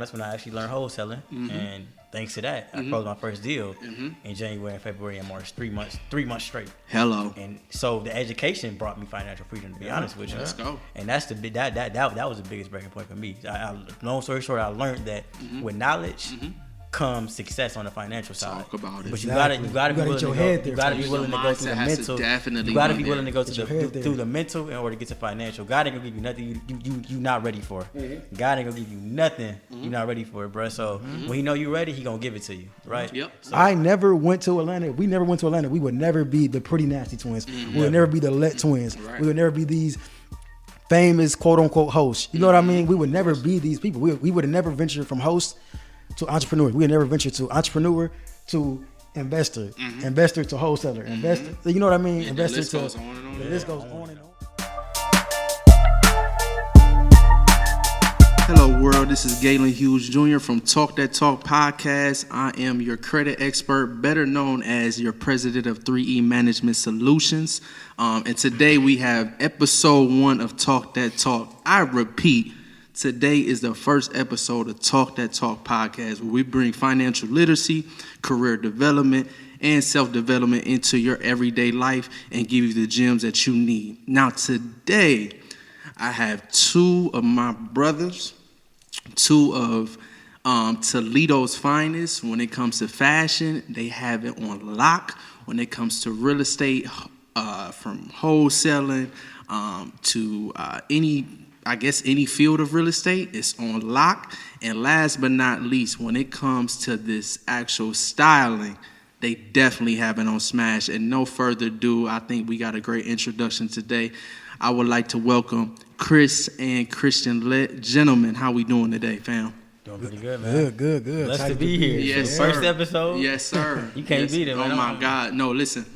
That's when I actually learned wholesaling, and thanks to that, I closed my first deal in January and February and March, 3 months straight. Hello. And so the education brought me financial freedom, to be honest with you. Let's go. And that's that was the biggest breaking point for me. Long story short, I learned that with knowledge comes success on the financial side. Talk about it. But you gotta be willing to go. You gotta be willing to go through the mental. You gotta be willing to go through the mental in order to get to financial. God ain't gonna give you nothing you not ready for. God ain't gonna give you nothing you not ready for, bro. So when he know you ready, he gonna give it to you, right? Yep. So, I never went to Atlanta. We never went to Atlanta. We would never be the Pretty Nasty Twins. We would never be the LETT Twins. Right. We would never be these famous quote unquote hosts. You know what I mean? We would never be these people. We would have never ventured from host to entrepreneur. We would never venture to entrepreneur to investor, investor to wholesaler, investor. You know what I mean? Investor the list to goes on and on. the list goes on and on. Hello world, this is Gaylon Hughes Jr. from Talk That Talk podcast. I am your credit expert, better known as your president of 3E Management Solutions. And today we have episode 1 of Talk That Talk. I repeat, today is the first episode of Talk That Talk podcast, where we bring financial literacy, career development, and self-development into your everyday life and give you the gems that you need. Now today, I have 2 of my brothers, 2 of Toledo's finest. When it comes to fashion, they have it on lock. When it comes to real estate, from wholesaling to any field of real estate, it's on lock. And last but not least, when it comes to this actual styling, they definitely have it on smash. And no further ado, I think we got a great introduction today. I would like to welcome Chris and Christian Lett. Gentlemen, how we doing today, fam? Doing pretty good, man. Good. Blessed to be here. Yes, First sir. episode. Yes, sir. You can't beat it, man. Oh my God. No, listen.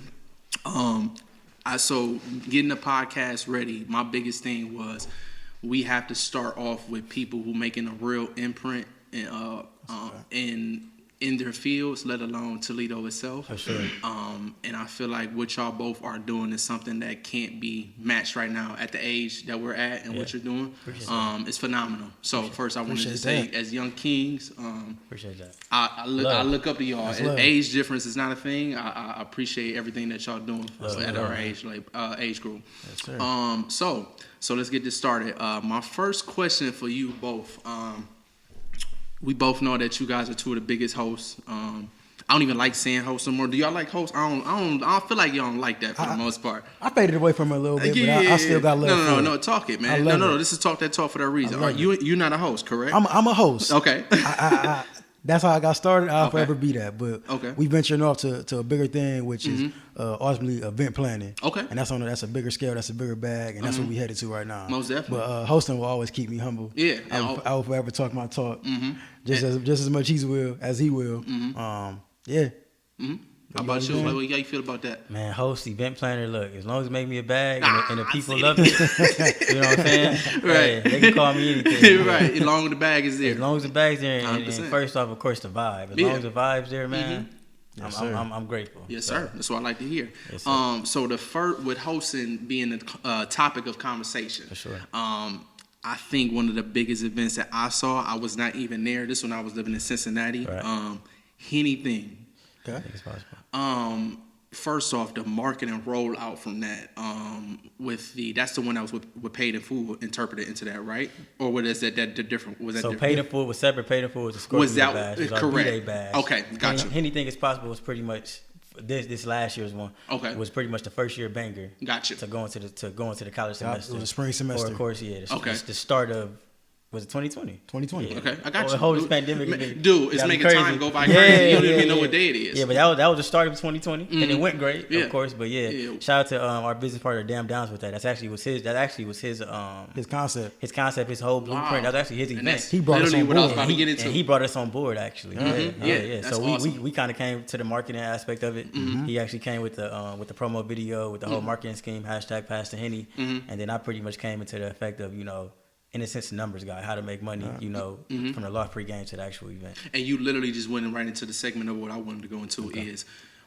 So getting the podcast ready, my biggest thing was we have to start off with people who making a real imprint in their fields, let alone Toledo itself. For sure. And I feel like what y'all both are doing is something that can't be matched right now at the age that we're at and what you're doing. It's phenomenal. So first I wanted to say, as young kings, Appreciate that. I look up to y'all. Age difference is not a thing. I appreciate everything that y'all doing at our age group. Yes, sir. So let's get this started. My first question for you both. We both know that you guys are 2 of the biggest hosts. I don't even like saying hosts anymore. Do y'all like hosts? I don't feel like y'all don't like that for the most part. I faded away from it a little bit, but I still got love. No. Talk it, man. No. This is Talk That Talk for that reason. You're not a host, correct? I'm a host. Okay. That's how I got started. I'll forever be that. But okay. we venturing off to a bigger thing, which is ultimately event planning. Okay. And that's a bigger scale, that's a bigger bag, and that's what we headed to right now. Most definitely. But hosting will always keep me humble. Yeah. I will forever talk my talk, just as much as he will. Yeah. How about you? How you feel about that? Man, host, event planner, look, as long as it make me a bag and the people love it, you know what I'm saying? Right. Hey, they can call me anything. Right. As long as the bag is there. As long as the bag's there, and first off, of course, the vibe. As long as the vibe's there, man, Yes, I'm grateful. Yes, sir. That's what I like to hear. Yes, sir. So the first, with hosting being the topic of conversation. For sure. I think one of the biggest events that I saw, I was not even there. This when I was living in Cincinnati. Right. Anything. Okay. I think it's possible. First off, the marketing rollout from that, that's the one that was with Paid in Full interpreted into that, right? Or what is that different? Was that so different? Paid in Full was separate. Paid in Full was the Scorpio badge. It was correct? Our B-Day badge. Okay, gotcha. Anything is possible was pretty much this last year's one. Okay. Was pretty much the first year banger. Gotcha. To go into the college semester. It was the spring semester. Or of course, yeah. Okay. The start of. Was it 2020? 2020. Yeah. Okay, I got you. The whole pandemic. Dude, it's making time go by crazy. You don't even know what day it is. Yeah, but that was the start of 2020, and it went great, of course. But shout out to our business partner, Damn Downs, with that. That actually was his concept. His concept, his whole blueprint. That was actually his event. He brought us on board. What I was about to get into. And he brought us on board, actually. Yeah. That's So awesome. we kind of came to the marketing aspect of it. He actually came with the promo video, with the whole marketing scheme, hashtag Pass the Henny, and then I pretty much came into the effect of, in a sense, the numbers guy, how to make money, from the loft pregame to the actual event. And you literally just went right into the segment of what I wanted to go into is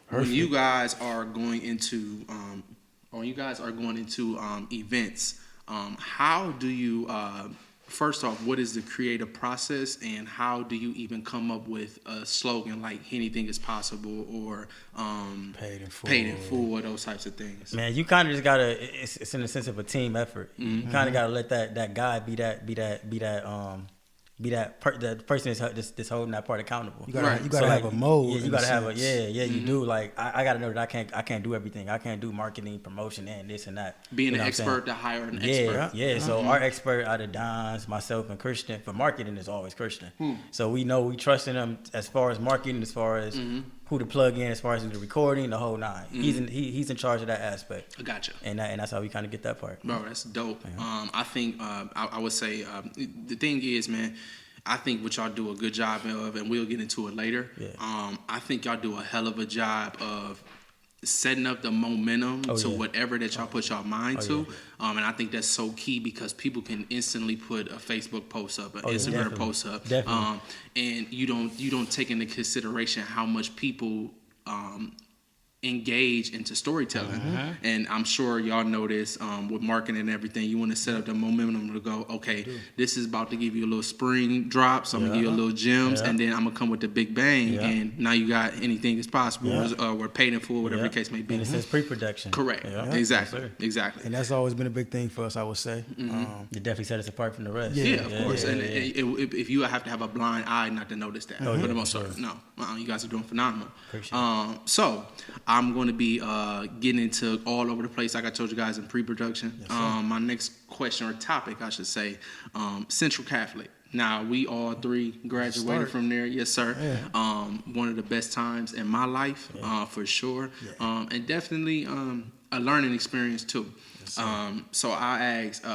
when you guys are going into events, how do you first off, what is the creative process, and how do you even come up with a slogan like anything is possible, or paid in full, or those types of things? Man, you kind of just gotta. It's in the sense of a team effort. You kind of gotta let that guy be the person that's holding that part accountable. You gotta have a mode. Yeah, you gotta have you do. Like I gotta know that I can't do everything. I can't do marketing, promotion, and this and that. Being an expert to hire an expert. Yeah. So our expert out of Don's, myself, and Christian for marketing is always Christian. So we know we trust in him as far as marketing, as far as who to plug in, as far as the recording, the whole nine. He's in charge of that aspect. I gotcha. And that's how we kind of get that part. Bro, that's dope. Yeah. I think I would say the thing is, man, I think what y'all do a good job of, and we'll get into it later. Yeah. I think y'all do a hell of a job of setting up the momentum to whatever that y'all put y'all mind to. Yeah. And I think that's so key, because people can instantly put a Facebook post up, an Instagram post up. And you don't take into consideration how much people engage into storytelling. And I'm sure y'all know this with marketing and everything. You want to set up the momentum to go, okay, this is about to give you a little spring drop, so I'm gonna give you a little gems, and then I'm gonna come with the big bang, and now you got anything is possible, or paid in full, whatever the case may be. And it says pre-production. Correct. Exactly. And that's always been a big thing for us, I would say. You definitely set us apart from the rest. Of course. And if you have to have a blind eye not to notice that, for the most part, you guys are doing phenomenal. So I'm going to be getting into all over the place, like I told you guys in pre-production. My next question, or topic, I should say, Central Catholic. Now, we all three graduated from there. Yes, sir. Yeah. One of the best times in my life, for sure. Yeah. And definitely a learning experience, too. Yes, so I asked,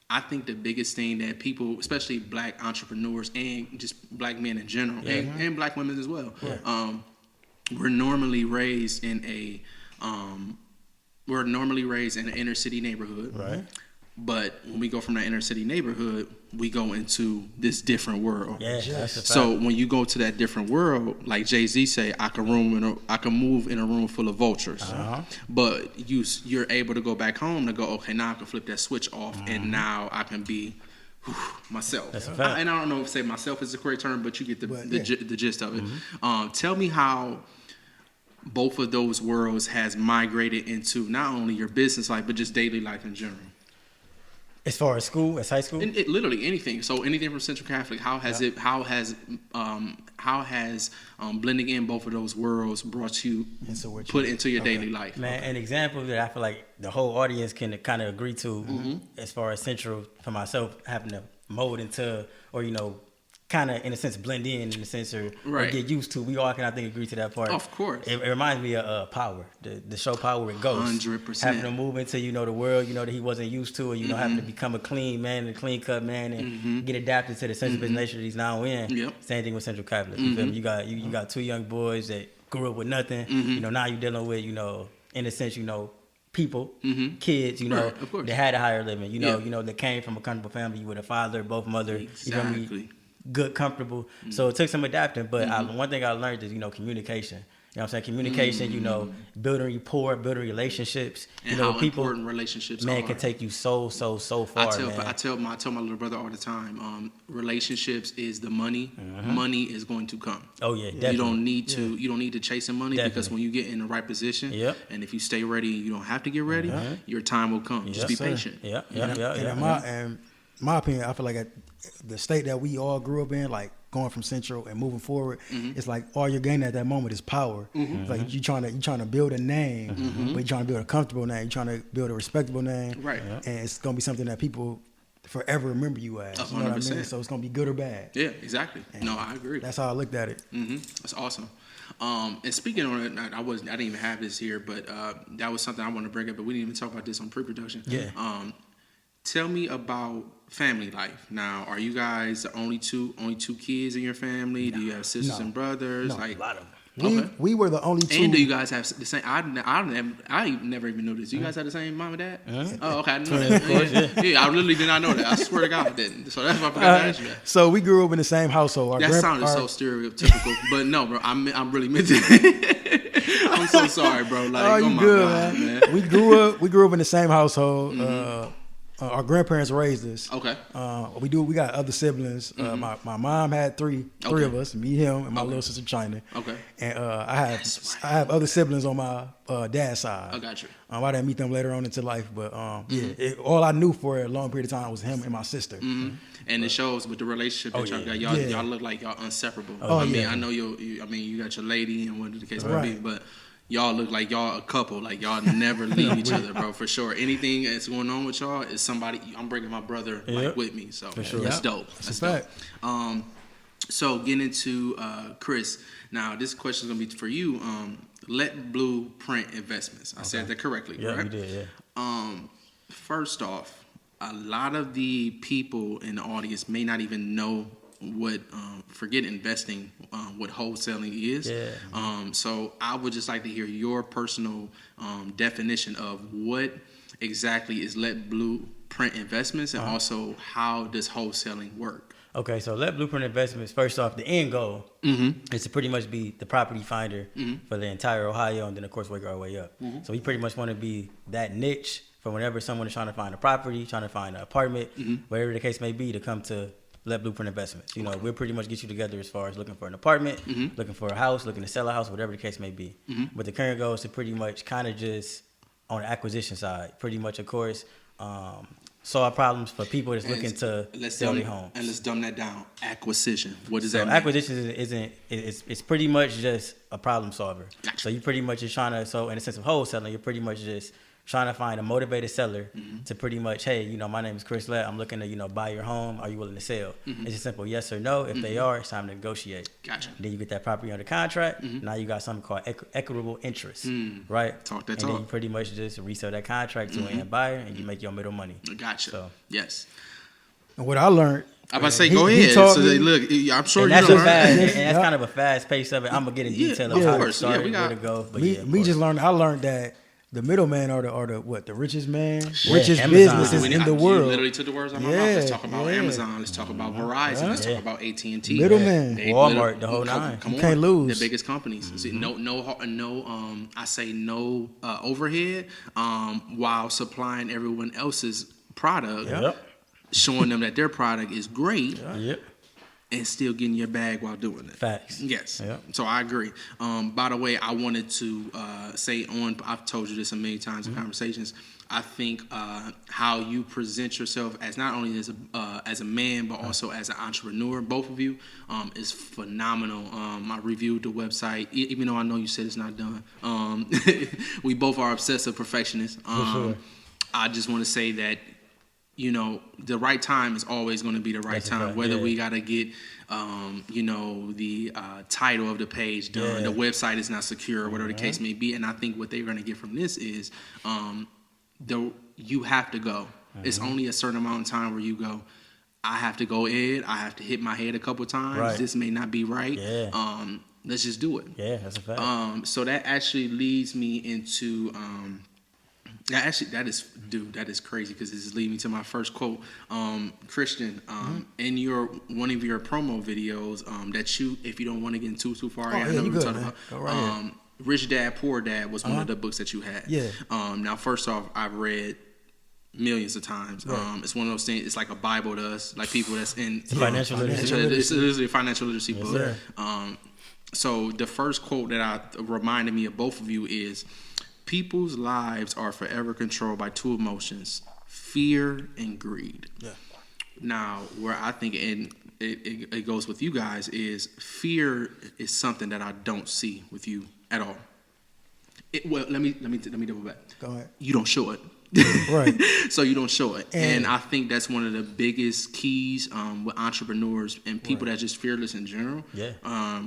I think the biggest thing that people, especially black entrepreneurs and just black men in general, and black women as well, we're normally raised in an inner city neighborhood. Right. But when we go from that inner city neighborhood, we go into this different world. Yeah, that's a fact. So when you go to that different world, like Jay-Z say, I can move in a room full of vultures. But you're able to go back home to go, okay, now I can flip that switch off, and now I can be myself. That's a fact. And I don't know if say myself is the correct term, but you get the gist of it. Tell me how both of those worlds has migrated into not only your business life, but just daily life in general. As far as school, as high school, literally anything. So anything from Central Catholic, how has blending in both of those worlds brought you put into your daily life? Man, an example that I feel like the whole audience can kind of agree to, as far as Central, for myself, having to mold into, or kind of in a sense blend in the sense, or get used to. We all can, I think, agree to that part. Of course. It reminds me of Power, the show Power with Ghost. 100%. Having to move into the world that he wasn't used to, or having to become a clean man, a clean cut man, and get adapted to the sensitive nature that he's now in. Yep. Same thing with Central Catholic. You feel me? You got two young boys that grew up with nothing. Now you're dealing with in a sense people, kids, that had a higher living. That came from a comfortable family with a father, both mother. Exactly. You feel me? Good, comfortable. So it took some adapting, but one thing I learned is communication. You know what I'm saying? Communication, building rapport, building relationships. And how people, important relationships are. Can take you so far, I tell my little brother all the time, relationships is the money. Money is going to come. Oh yeah, definitely. You don't need to chase the money, because when you get in the right position, and if you stay ready, you don't have to get ready, your time will come. Just be patient. In my opinion, I feel like the state that we all grew up in, like going from Central and moving forward, it's like all you're gaining at that moment is power. It's like you're trying to build a name, but you're trying to build a comfortable name. You're trying to build a respectable name, right? And it's gonna be something that people forever remember you as. 100%. You know what I mean? So it's gonna be good or bad. Yeah, exactly. And I agree. That's how I looked at it. That's awesome. And speaking on it, I didn't even have this here, but that was something I wanted to bring up, but we didn't even talk about this on pre-production. Yeah. Tell me about family life. Now, are you guys the only two kids in your family? Do you have sisters and brothers? No, like a lot of them. We were the only two. And do you guys have the same? I never even knew this. Do you guys have the same mom and dad? Oh, okay. I didn't know that. Yeah, I literally did not know that. I swear to God, I didn't. So that's why I forgot to ask you that. So we grew up in the same household. That sounded so stereotypical, but no, bro. I'm really meant to. I'm so sorry, bro. Like, you good, man. We grew up in the same household. our grandparents raised us. Okay. We got other siblings. My mom had three of us, me, him, and my little sister China. Okay. And I have other siblings on my dad's side. I got you. I didn't meet them later on into life, but all I knew for a long period of time was him and my sister. And it shows with the relationship that y'all got. Y'all look like y'all inseparable. I mean, I know you got your lady and whatever the case may be, but y'all look like y'all a couple. Like y'all never leave each other, bro. For sure. Anything that's going on with y'all is somebody. I'm bringing my brother with me, so that's dope. That's dope. So getting into Chris. Now this question is gonna be for you. LETT Blueprint Investments. I said that correctly, yeah, correct? You did. Yeah. First off, a lot of the people in the audience may not even know what forget investing, what wholesaling is. Yeah. So I would just like to hear your personal definition of what exactly is LETT Blueprint Investments, and also how does wholesaling work? Okay, so LETT Blueprint Investments, first off, the end goal is to pretty much be the property finder for the entire Ohio, and then, of course, work our way up. So we pretty much want to be that niche for whenever someone is trying to find a property, trying to find an apartment, whatever the case may be, to come to LETT Blueprint Investments. We'll pretty much get you together as far as looking for an apartment, looking for a house, looking to sell a house, whatever the case may be. But the current goal is to pretty much kind of just on the acquisition side, pretty much, of course, solve problems for people that's looking to sell their homes. And let's dumb that down. Acquisition. What does that mean? Acquisition it's pretty much just a problem solver. Gotcha. So you pretty much is trying to, so in the sense of wholesaling, you're pretty much just trying to find a motivated seller to pretty much, hey, my name is Chris Lett. I'm looking to, buy your home. Are you willing to sell? It's a simple yes or no. If they are, it's time to negotiate. Gotcha. Then you get that property under contract. Now you got something called equitable interest, right? Talk that and talk. then you pretty much just resell that contract to an end buyer, and you make your middle money. Gotcha. So, yes. And what I learned. I'm about to say, go ahead. So look, I'm sure and you that's learned. and that's kind of a fast pace of it. I'm gonna get in detail of how it started, where to go. But I learned that the middleman are the richest man, richest Amazon. businesses in the world. You literally took the words out of my mouth. Let's talk about Amazon. Let's talk about Verizon. Let's talk about AT&T. Middleman, Walmart, the whole nine. You can't lose. The biggest companies. See, no. I say no overhead. While supplying everyone else's product, showing them that their product is great. And still getting your bag while doing it. Facts. Yes. Yep. So I agree. By the way, I wanted to say I've told you this a million times in conversations. I think how you present yourself as not only as a man but also as an entrepreneur, both of you, is phenomenal. I reviewed the website, even though I know you said it's not done. We both are obsessive perfectionists. Sure. I just want to say that, the right time is always going to be the right time. Whether we got to get, the title of the page done, the website is not secure, whatever the case may be. And I think what they're going to get from this is, you have to go. It's only a certain amount of time where you go, I have to go in. I have to hit my head a couple times. Right. This may not be right. Let's just do it. Yeah, that's a fact. So that actually leads me into. That is crazy because this is leading me to my first quote. Christian, in one of your promo videos, that you, if you don't want to get too far, I know we're talking about. Rich Dad, Poor Dad was one of the books that you had. Yeah. Now, first off, I've read millions of times. Right. It's one of those things. It's like a Bible to us, like people that's in financial literacy. It's literally a financial literacy book. Sir. So the first quote that reminded me of both of you is, people's lives are forever controlled by two emotions, fear and greed. Yeah. Now, where I think it goes with you guys is fear is something that I don't see with you at all. Let me double back. Go ahead. You don't show it. Right. So you don't show it. And I think that's one of the biggest keys with entrepreneurs and people that's just fearless in general. Yeah.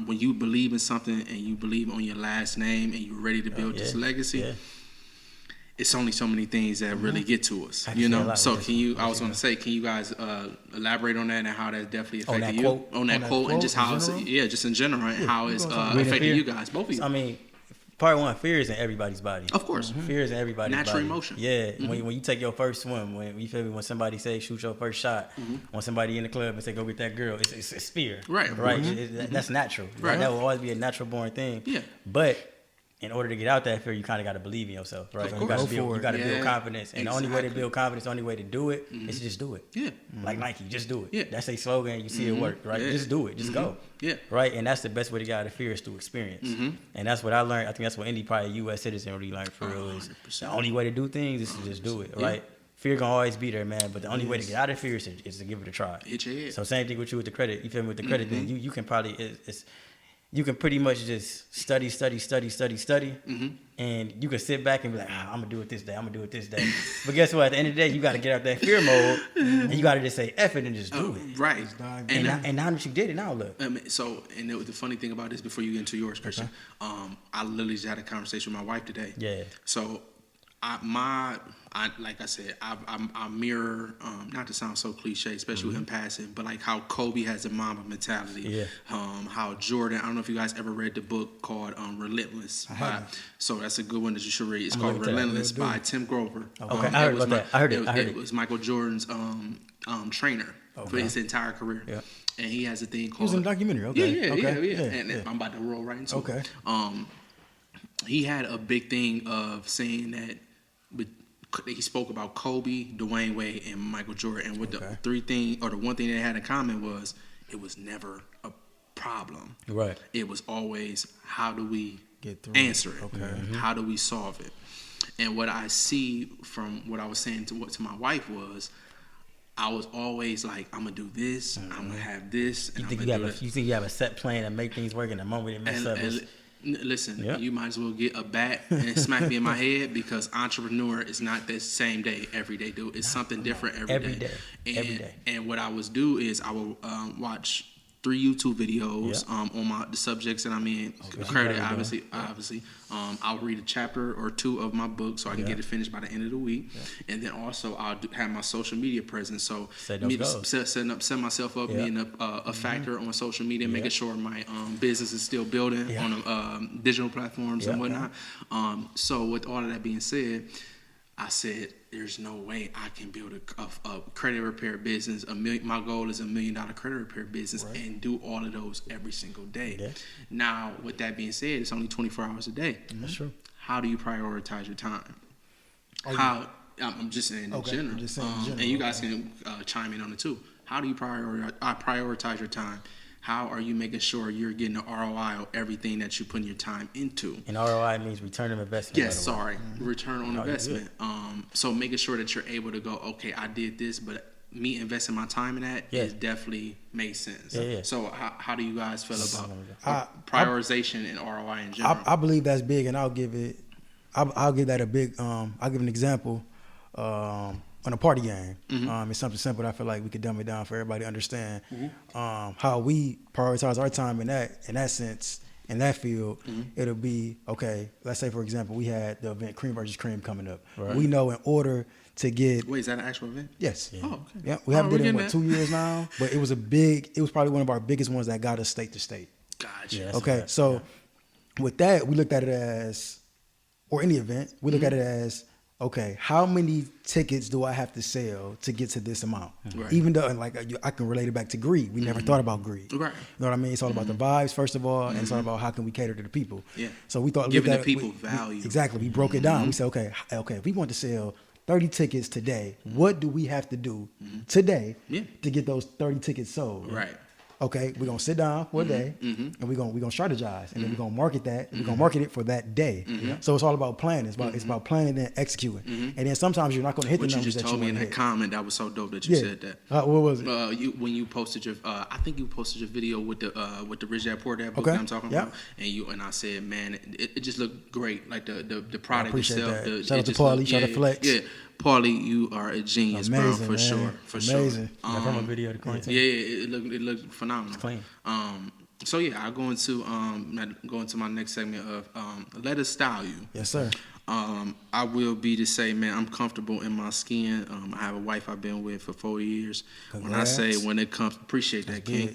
When you believe in something and you believe on your last name and you're ready to build this legacy, it's only so many things that really get to us. So can you guys elaborate on that and how that definitely affected you? On that quote and just how it's, just in general, and how it's affected you guys, both of you. I mean, part one, fear is in everybody's body. Of course. Fear is in everybody's body. Natural emotion. Yeah. When you take your first swim, when somebody say shoot your first shot, when somebody in the club and say go get that girl, it's fear. Right. Right. That's natural. Right. That will always be a natural born thing. Yeah. But in order to get out that fear, you kind of got to believe in yourself, right? You got to build confidence, and the only way to build confidence, the only way to do it is to just do it. Yeah, like Nike, just do it. Yeah, that's a slogan. You see it work, right? Yeah. Just do it, just go. Yeah, right. And that's the best way to get out of fear is through experience. And that's what I learned. I think that's what any probably U.S. citizen really learned for real is the only way to do things is to just do it, right? Fear gonna always be there, man. But the only way to get out of fear is to give it a try. Hit your head. So same thing with you with the credit. You feel me with the credit? Then you can probably you can pretty much just study, and you can sit back and be like, I'm gonna do it this day. I'm gonna do it this day. But guess what? At the end of the day, you got to get out that fear mode, and you got to just say F it and just do it. Right. And now that you did it, now look. The funny thing about this, before you get into yours, Christian, I literally just had a conversation with my wife today. Yeah. So like I said, I mirror, not to sound so cliche, especially with him passing, but like how Kobe has a Mamba mentality. Yeah. How Jordan, I don't know if you guys ever read the book called Relentless. So that's a good one that you should read. It's called Relentless by Tim Grover. Okay, I heard about that. I heard it. It was Michael Jordan's trainer for his entire career. Yeah. And he has a thing called... He was in a documentary. Okay. Yeah. And I'm about to roll right into it. He had a big thing of saying that he spoke about Kobe, Dwayne Wade, and Michael Jordan. And what the the one thing they had in common was it was never a problem. Right. It was always, how do we answer it? Okay. How do we solve it? And what I see from what I was saying to my wife was, I was always like, I'm gonna do this, I'm gonna have this. And you think you have a set plan and make things work, and the moment it messes up. Listen, you might as well get a bat and smack me in my head, because entrepreneur is not the same day every day, dude. It's something different every day. And what I would do is I will watch 3 YouTube videos on the subjects that I'm in. Credit, obviously. I'll read a chapter or 2 of my book so I can get it finished by the end of the week. And then also I'll have my social media presence. So set myself up, being a factor on social media, making sure my business is still building on digital platforms and whatnot. So with all of that being said, I said, there's no way I can build a credit repair business. My goal is $1 million credit repair business and do all of those every single day. Yeah. Now, with that being said, it's only 24 hours a day. That's true. How do you prioritize your time? I'm just saying in general. And you guys can chime in on it too. How do you prioritize your time? How are you making sure you're getting an ROI on everything that you put your time into? And ROI means return on investment. Yes, return on investment. So making sure that you're able to go, okay, I did this, but me investing my time in that is definitely made sense. Yeah. So how do you guys feel about prioritization and ROI in general? I believe that's big, and I'll give that a big. I'll give an example. On a party game, it's something simple that I feel like we could dumb it down for everybody to understand. How we prioritize our time in that sense, in that field. It'll be, okay, let's say for example we had the event Cream versus Cream coming up. We know in order to get... Wait, is that an actual event? Yes. Oh, okay. Yeah, we haven't did it in 2 years now, but it was probably one of our biggest ones that got us state to state. Gotcha. Yeah, okay, so with that, we looked at it as, or any event, we look at it as, okay, how many tickets do I have to sell to get to this amount? Right. Even though, like, I can relate it back to greed. We never thought about greed. Right. You know what I mean? It's all about the vibes, first of all, and it's all about how can we cater to the people. Yeah. So we thought... Giving the people value. Exactly. We broke it down. We said, okay, if we want to sell 30 tickets today, what do we have to do today to get those 30 tickets sold? Right. Okay, we're gonna sit down for a day, and we're gonna strategize, and then we're gonna market that. And we're gonna market it for that day. So it's all about planning. It's about planning and executing. And then sometimes you're not gonna hit the numbers that you want to hit. You just told me in that comment that was so dope that you said that. What was it? When you posted your, I think you posted your video with the Rich Dad Poor Dad book that I'm talking about, and I said, man, it just looked great, like the product itself. That. Shout out to Paulie, shout out to Flex. Yeah. Paulie, you are a genius, amazing, bro, for man. sure. Amazing. From a video to content. Yeah, it looked phenomenal. It's clean. So yeah, I'll go into my next segment of let us style you. Yes, sir. I will be to say, man, I'm comfortable in my skin. I have a wife I've been with for 4 years. Congrats. When it comes, appreciate that, King.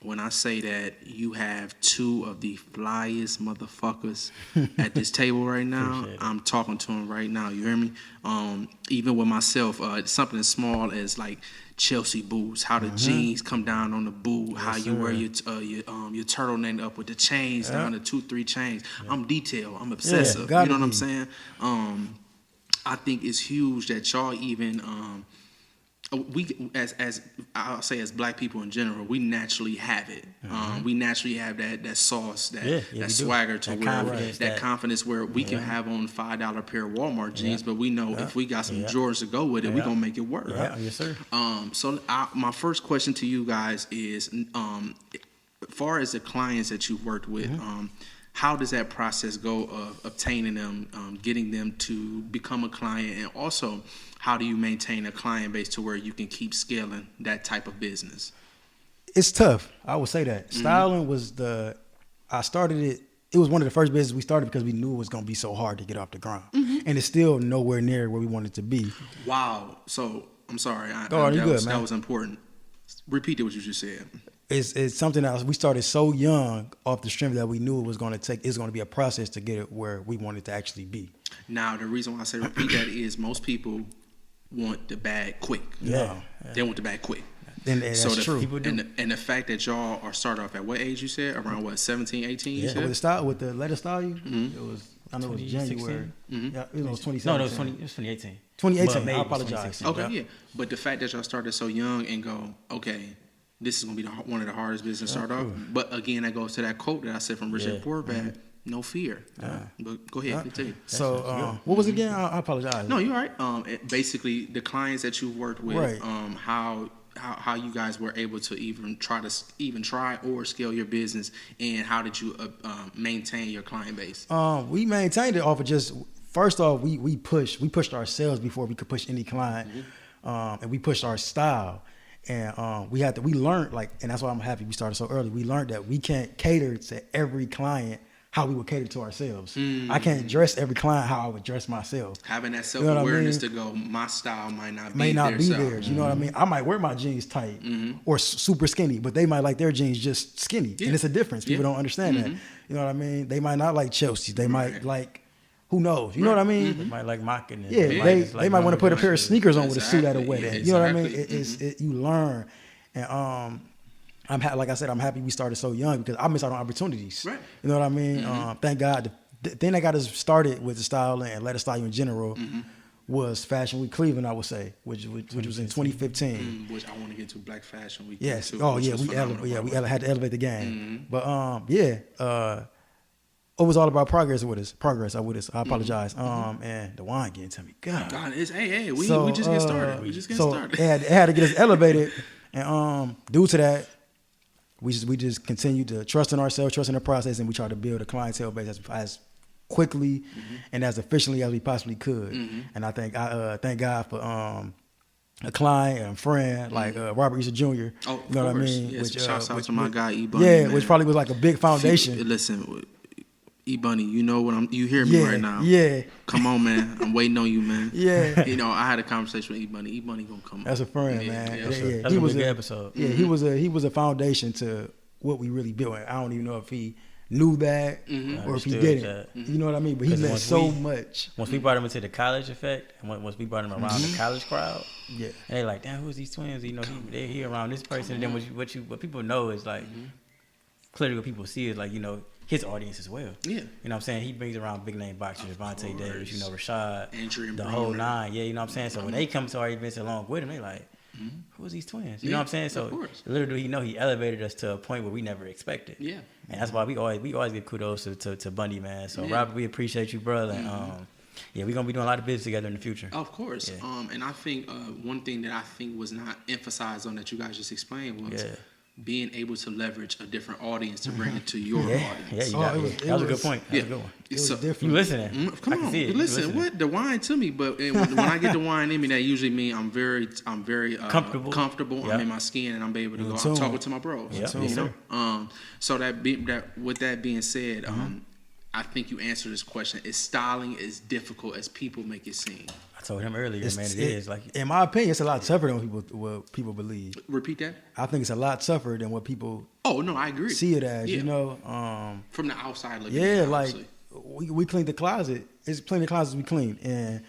When I say that you have 2 of the flyest motherfuckers at this table right now, I'm talking to them right now. You hear me? Even with myself, something as small as like Chelsea boots, how the jeans come down on the boot, how you wear your turtleneck up with the chains down to 2-3 chains. I'm detailed. I'm obsessive. You know what I'm saying? I think it's huge that y'all even we as I'll say as black people in general, we naturally have it. We naturally have that sauce, that swagger to that confidence where we can have on $5 pair of Walmart jeans, but we know if we got some Jordans to go with it, we gonna make it work. Yes, sir. So my first question to you guys is, as far as the clients that you've worked with, how does that process go of obtaining them, getting them to become a client, and also how do you maintain a client base to where you can keep scaling that type of business? It's tough. I would say that. Styling was I started it. It was one of the first businesses we started because we knew it was going to be so hard to get off the ground. And it's still nowhere near where we wanted to be. Wow. So I'm sorry. That was important. Repeat what you just said. It's something else. We started so young off the strength that we knew it was going to take. It's going to be a process to get it where we wanted to actually be. Now, the reason why I say repeat that is most people want the bag quick. They want the bag quick. And that's true. People do. And the fact that y'all are started off at what age you said? Around what, 17, 18 you said? With the Let It Style You, it was, I know it was January. Yeah, it was 2017. No, it was 2018. 2018, I apologize. Okay, yeah. But the fact that y'all started so young and go, okay, this is going to be one of the hardest business to start off. But again, that goes to that quote that I said from Richard Poorbat, no fear. But go ahead, continue. So, what was it again? I apologize. No, you're right. Basically, the clients that you worked with, how you guys were able to even try or scale your business, and how did you maintain your client base? We maintained it off of just, first off, we pushed ourselves before we could push any client, and we pushed our style. And we learned, and that's why I'm happy we started so early. We learned that we can't cater to every client how we would cater to ourselves. I can't dress every client how I would dress myself. Having that self-awareness to go, my style might not be theirs. You know what I mean? I might wear my jeans tight or super skinny, but they might like their jeans just skinny. And it's a difference. People don't understand that. You know what I mean? They might not like Chelsea. They might like, who knows? You know what I mean? They might like mocking it. Yeah, they might want to put a pair of sneakers on with a suit at a wedding. You know what I mean? You learn. And like I said, I'm happy we started so young because I missed out on opportunities. Right. You know what I mean? Thank God. The thing that got us started with the styling and Let It Style You in general was Fashion Week Cleveland, I would say, which was in 2015. Which I want to get to Black Fashion Week. Yes. We had to elevate the game. But it was all about progress with us. I apologize. And the wine getting to me. God, we just get started. It had to get us elevated, and due to that, we just continued to trust in ourselves, trust in the process, and we tried to build a clientele base as quickly and as efficiently as we possibly could. And I thank God for a client and friend like Robert Easter Jr. Oh, you know what I mean? Yes, shouts out to my guy E Bunny. Yeah, which probably was like a big foundation. Listen, E Bunny, you know what you hear me right now. Yeah. Come on, man. I'm waiting on you, man. Yeah. You know, I had a conversation with E Bunny. E Bunny gonna come. That's a friend, man. That's a good episode. Yeah, he was a foundation to what we really built. I don't even know if he knew that or if he didn't. You know what I mean? But he meant so much. Once we brought him into the college effect, and once we brought him around the college crowd, and they like, damn, who's these twins? You know, he around this person. And then what people know is like, clearly what people see is like, you know, his audience as well. Yeah. You know what I'm saying? He brings around big name boxers, Vontae Davis, you know, Rashad, the whole nine. Yeah, you know what I'm saying? So when they come to our events along with him, they like, who's these twins? You know what I'm saying? So little do he elevated us to a point where we never expected. Yeah. And that's why we always give kudos to Bundy, man. So Robert, we appreciate you, brother. And we're gonna be doing a lot of business together in the future. Of course. Yeah. And I think one thing that I think was not emphasized on that you guys just explained was being able to leverage a different audience to bring it to your audience. Yeah, that was a good point. That was a good one. It was different. You listening? Come on, listen. What the wine to me? But when I get the wine in me, that usually means I'm very comfortable. I'm in my skin, and I'm able to go. I'm talking to my bros. You know? So with that being said, I think you answered this question. Is styling as difficult as people make it seem? I told him earlier, man. It is like, in my opinion, it's a lot tougher than what people believe. Repeat that. I think it's a lot tougher than what people. Oh no, I agree. See it as you know. From the outside looking. Yeah, in, like we cleaned the closet. It's plenty of closets we clean, and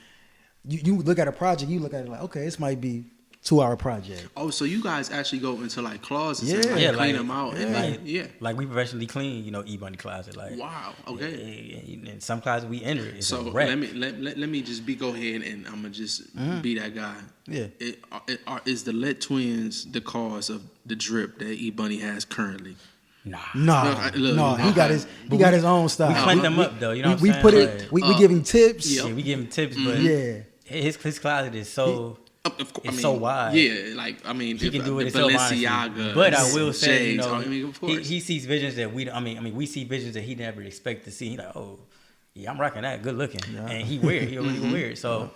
you look at a project, you look at it like, okay, this might be 2-hour project. Oh, so you guys actually go into like closets and clean them out and like we professionally clean, E-Bunny closet. Like wow, okay. And some closets we enter. So let me just go ahead and I'm gonna just be that guy. Yeah. Is the LETT twins the cause of the drip that E-Bunny has currently? No. He got his own style. We clean them up though. You know what I'm saying? We give him tips. Yeah, we give him tips, but his closet is so. It's so wide. Yeah, like I mean, he can do it Balenciaga. But I will say, of course. He sees visions that we. I mean, we see visions that he never expect to see. He's like, oh, yeah, I'm rocking that, good looking, and he weird. He already weird. So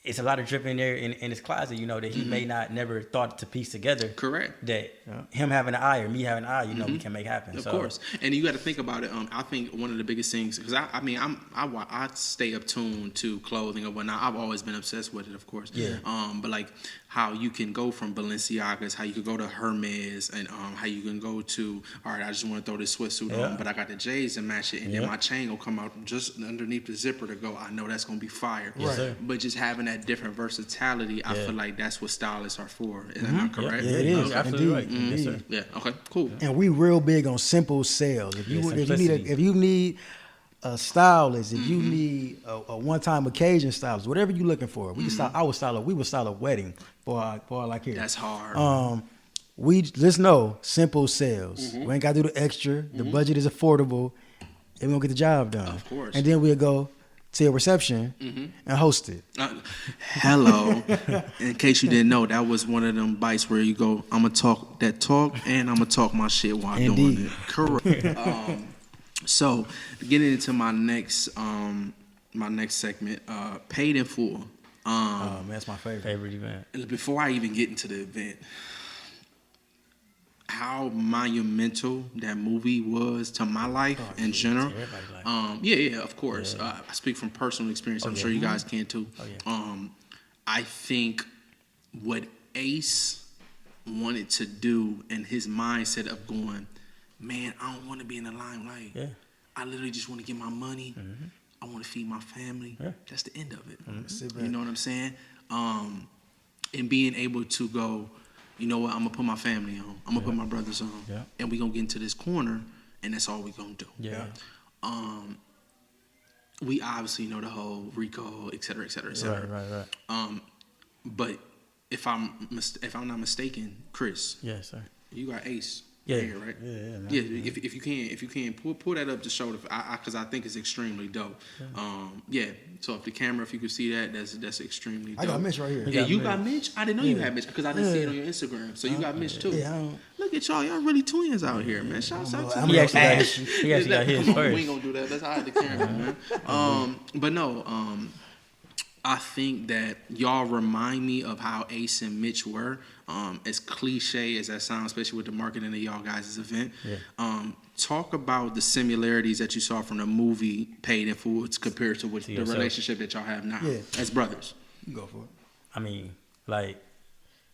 it's a lot of drip in there in his closet, that he may not never thought to piece together. Correct. That him having an eye or me having an eye, we can make happen. Of course. And you got to think about it. I think one of the biggest things, because I stay up tuned to clothing or whatnot. I've always been obsessed with it, of course. Yeah. But like how you can go from Balenciagas, how you could go to Hermes, and how you can go to, all right, I just want to throw this sweatsuit on, but I got the J's and match it, and then my chain will come out just underneath the zipper to go. I know that's gonna be fire. Yes, sir. But just having that different versatility, I feel like that's what stylists are for. Is that not correct? Yeah, it is. Okay. Absolutely right. Yes, sir. Yeah. Okay. Cool. And we real big on simple sales. If you need a stylist, if you need a one-time occasion stylist, whatever you're looking for, we can style. We would style a wedding for like here. That's hard. We just know simple sales. We ain't got to do the extra. The budget is affordable, and we gonna get the job done. Of course. And then we'll go to a reception and host it. Hello. In case you didn't know, that was one of them bites where you go, I'm gonna talk that talk and I'm gonna talk my shit while I'm doing it. Correct. So getting into my next segment, paid in full. Man, that's my favorite event. Before I even get into the event, how monumental that movie was to my life in general. Of course. I speak from personal experience. I'm sure you guys can too. I think what Ace wanted to do and his mindset of going, man, I don't want to be in the limelight. Yeah. I literally just want to get my money. I want to feed my family. Yeah. That's the end of it. You know what I'm saying? And being able to go, you know what, I'm going to put my family on. I'm going to put my brothers on. Yeah. And we're going to get into this corner, and that's all we're going to do. Yeah. We obviously know the whole RICO, et cetera, et cetera, et cetera. Right. But if I'm not mistaken, Chris. Yes, sir. You got Ace. Yeah, here, right? Yeah. If you can pull that up to show because I think it's extremely dope. So if you could see that, that's extremely dope. I got Mitch right here. Yeah, you got Mitch. I didn't know you had Mitch because I didn't see it on your Instagram. So you got Mitch too. Yeah, look at y'all really twins out here, man. Shout out to he actually got his first. We ain't gonna do that. Let's hide the camera, man. But no, I think that y'all remind me of how Ace and Mitch were. As cliche as that sounds, especially with the marketing of y'all guys' event. Yeah. Talk about the similarities that you saw from the movie Paid in Full compared to the relationship that y'all have now as brothers. You go for it. I mean, like,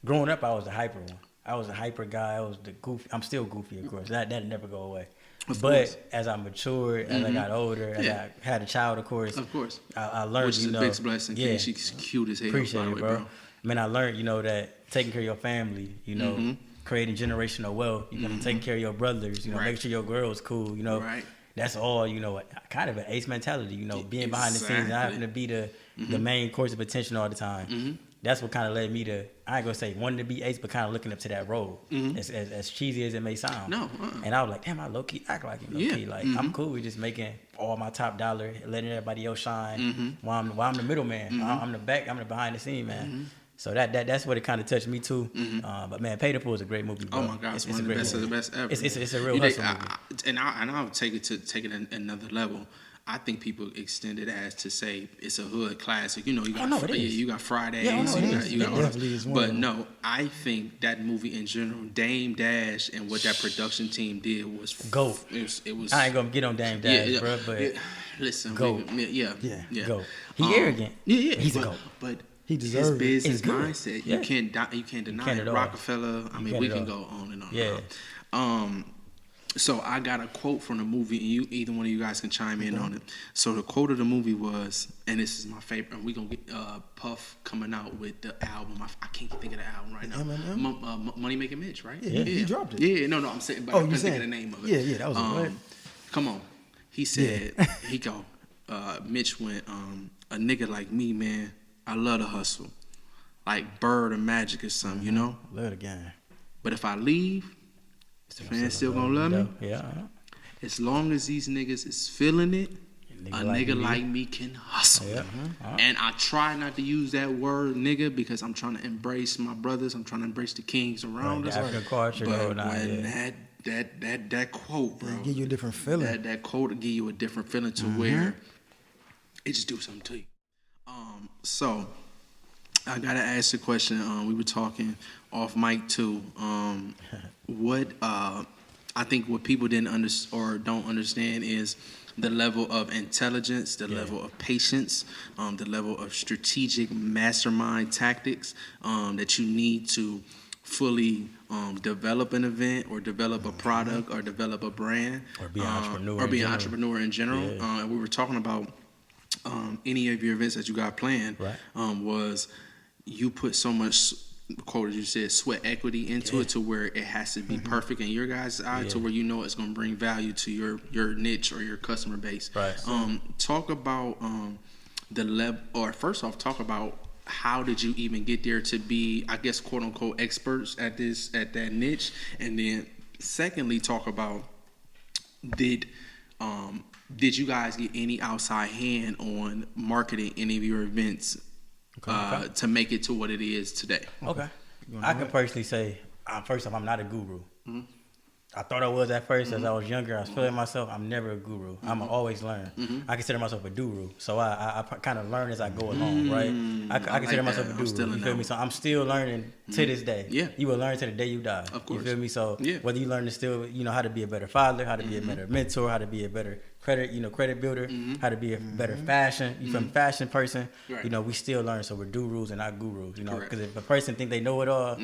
growing up, I was the hyper one. I was a hyper guy. I was the goofy. I'm still goofy, of course. That'll never go away. But as I matured, as I got older, as I had a child, of course, I learned, which is a big blessing. Yeah, she's cute as hell. Appreciate it, bro. Man, I learned, that taking care of your family, creating generational wealth, taking care of your brothers, making sure your girl's cool, that's all, kind of an ace mentality, being behind the scenes and having to be the main course of attention all the time. That's what kind of led me to, I ain't gonna say wanting to be ace, but kind of looking up to that role, as cheesy as it may sound. And I was like, damn, I low key act like it. Low key. Like I'm cool with just making all my top dollar, letting everybody else shine. While I'm the middleman, I'm the back, I'm the behind the scene man. So that's what it kind of touched me too. But man, Paid in Full is a great movie, bro. Oh my God, it's one of the best ever. It's a real hustle movie. And I'll take it another level. I think people extend it as to say it's a hood classic. You got you got Fridays, you got but no, I think that movie in general, Dame Dash and what that production team did was go. It was. I ain't gonna get on Dame Dash, bro. But listen, go. Go. He arrogant. He's a go. But he deserves his business mindset. Yeah. You can't deny it. Rockefeller. I mean, we can go on and on. Yeah. So I got a quote from the movie, and either one of you guys can chime in on it. So the quote of the movie was, and this is my favorite, and we're going to get Puff coming out with the album. I can't think of the album right now. Money Making Mitch, right? Yeah, he dropped it. Yeah, no, I'm saying, but I can't think of the name of it. Yeah, that was a come on. He said, Mitch went, a nigga like me, man, I love to hustle. Like Bird or Magic or something, you know? Love the game. But if I leave, the fans still gonna love me? Yeah. As long as these niggas is feeling it, a nigga like me can hustle. Yeah. And I try not to use that word nigga because I'm trying to embrace my brothers. I'm trying to embrace the kings around us. African culture, but when that quote, bro, give you a different feeling. That quote will give you a different feeling to where it just do something to you. So I gotta ask the question. We were talking off mic too. I think what people didn't understand or don't understand is the level of intelligence, the level of patience, the level of strategic mastermind tactics that you need to fully develop an event or develop a product or develop a brand or be an entrepreneur in general. And we were talking about any of your events that you got planned was you put so much, quote as you said, sweat equity into it to where it has to be perfect in your guys' eye to where you know it's going to bring value to your niche or your customer base. Right. Talk about the level, or first off, talk about how did you even get there to be, I guess, quote unquote, experts at that niche, and then secondly, talk about did you guys get any outside hand on marketing any of your events to make it to what it is today? Okay. I can personally say, first off, I'm not a guru. Mm-hmm. I thought I was at first. As I was younger, I was feeling myself. I'm never a guru. I'm always learn. I consider myself a guru. So I kind of learn as I go along, right? I consider myself a guru. You feel me? So I'm still learning to this day. Yeah. You will learn to the day you die. Of course. You feel me? So whether you learn to still, how to be a better father, how to be a better mentor, how to be a better credit builder, how to be a better fashion person. Right. We still learn. So we're do-rus and not gurus. Because if a person think they know it all,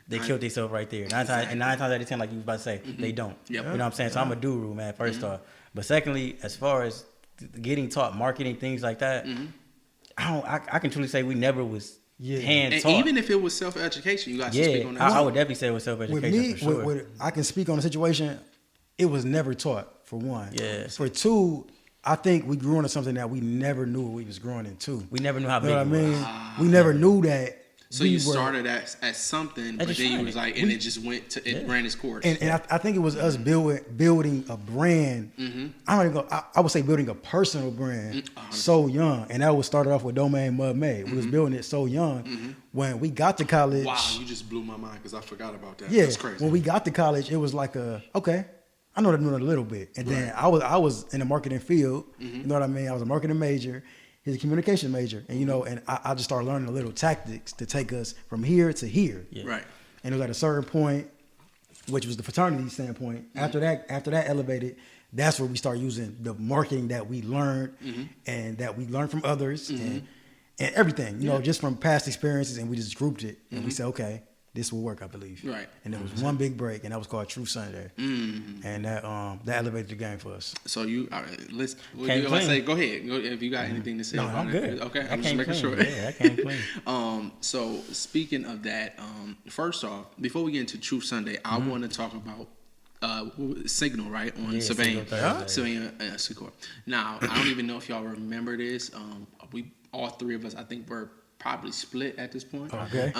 they killed themselves right there. Nine times out of 10, like you was about to say, they don't. Yep. You know what I'm saying? So I'm a guru, man, first off. But secondly, as far as getting taught marketing, things like that, I can truly say we never was hand taught. Even if it was self-education, you guys to speak on that. I would definitely say it was self-education for sure. I can speak on the situation. It was never taught, for one. Yeah. For two, I think we grew into something that we never knew we was growing into. We never knew how big it was. We never knew that. So you started at something, but then you was like, and it just went to, it ran its course. And I think it was us building a brand. I would say building a personal brand so young. And that was started off with Domain Mud Made. We was building it so young. When we got to college. Wow, you just blew my mind because I forgot about that. Yeah, that's crazy. When we got to college, it was like okay, I know that a little bit. And then I was in the marketing field. You know what I mean? I was a marketing major. He's a communication major, and and I just started learning the little tactics to take us from here to here. Yeah. Right. And it was at a certain point, which was the fraternity standpoint. After that elevated, that's where we start using the marketing that we learned and that we learned from others and everything. Just from past experiences, and we just grouped it and we said, okay, this will work, I believe. Right. And there was one big break, and that was called True Sunday. And that elevated the game for us. So you, let's say, go ahead. If you got anything to say. No, I'm good. Okay, I'm just making sure. Yeah, I came clean. So speaking of that, first off, before we get into True Sunday, I want to talk about Signal, right, on Savannah. Secor. Now, I don't even know if y'all remember this. We all three of us, I think, were probably split at this point. Okay.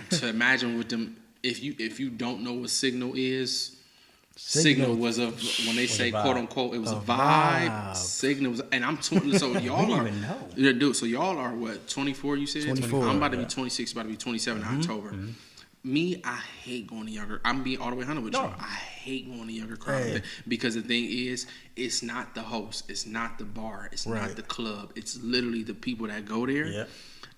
To imagine with them, if you don't know what Signal is, Signal was when they say quote unquote, it was a vibe. Signal was, and I'm 20. So y'all are, dude. So y'all are what, 24? You said 24. I'm about to be 26. About to be 27 in October. Me, I hate going to younger. I'm being all the way 100 with you. I hate going to younger crowd because the thing is, it's not the host, it's not the bar, it's not the club. It's literally the people that go there. Yeah.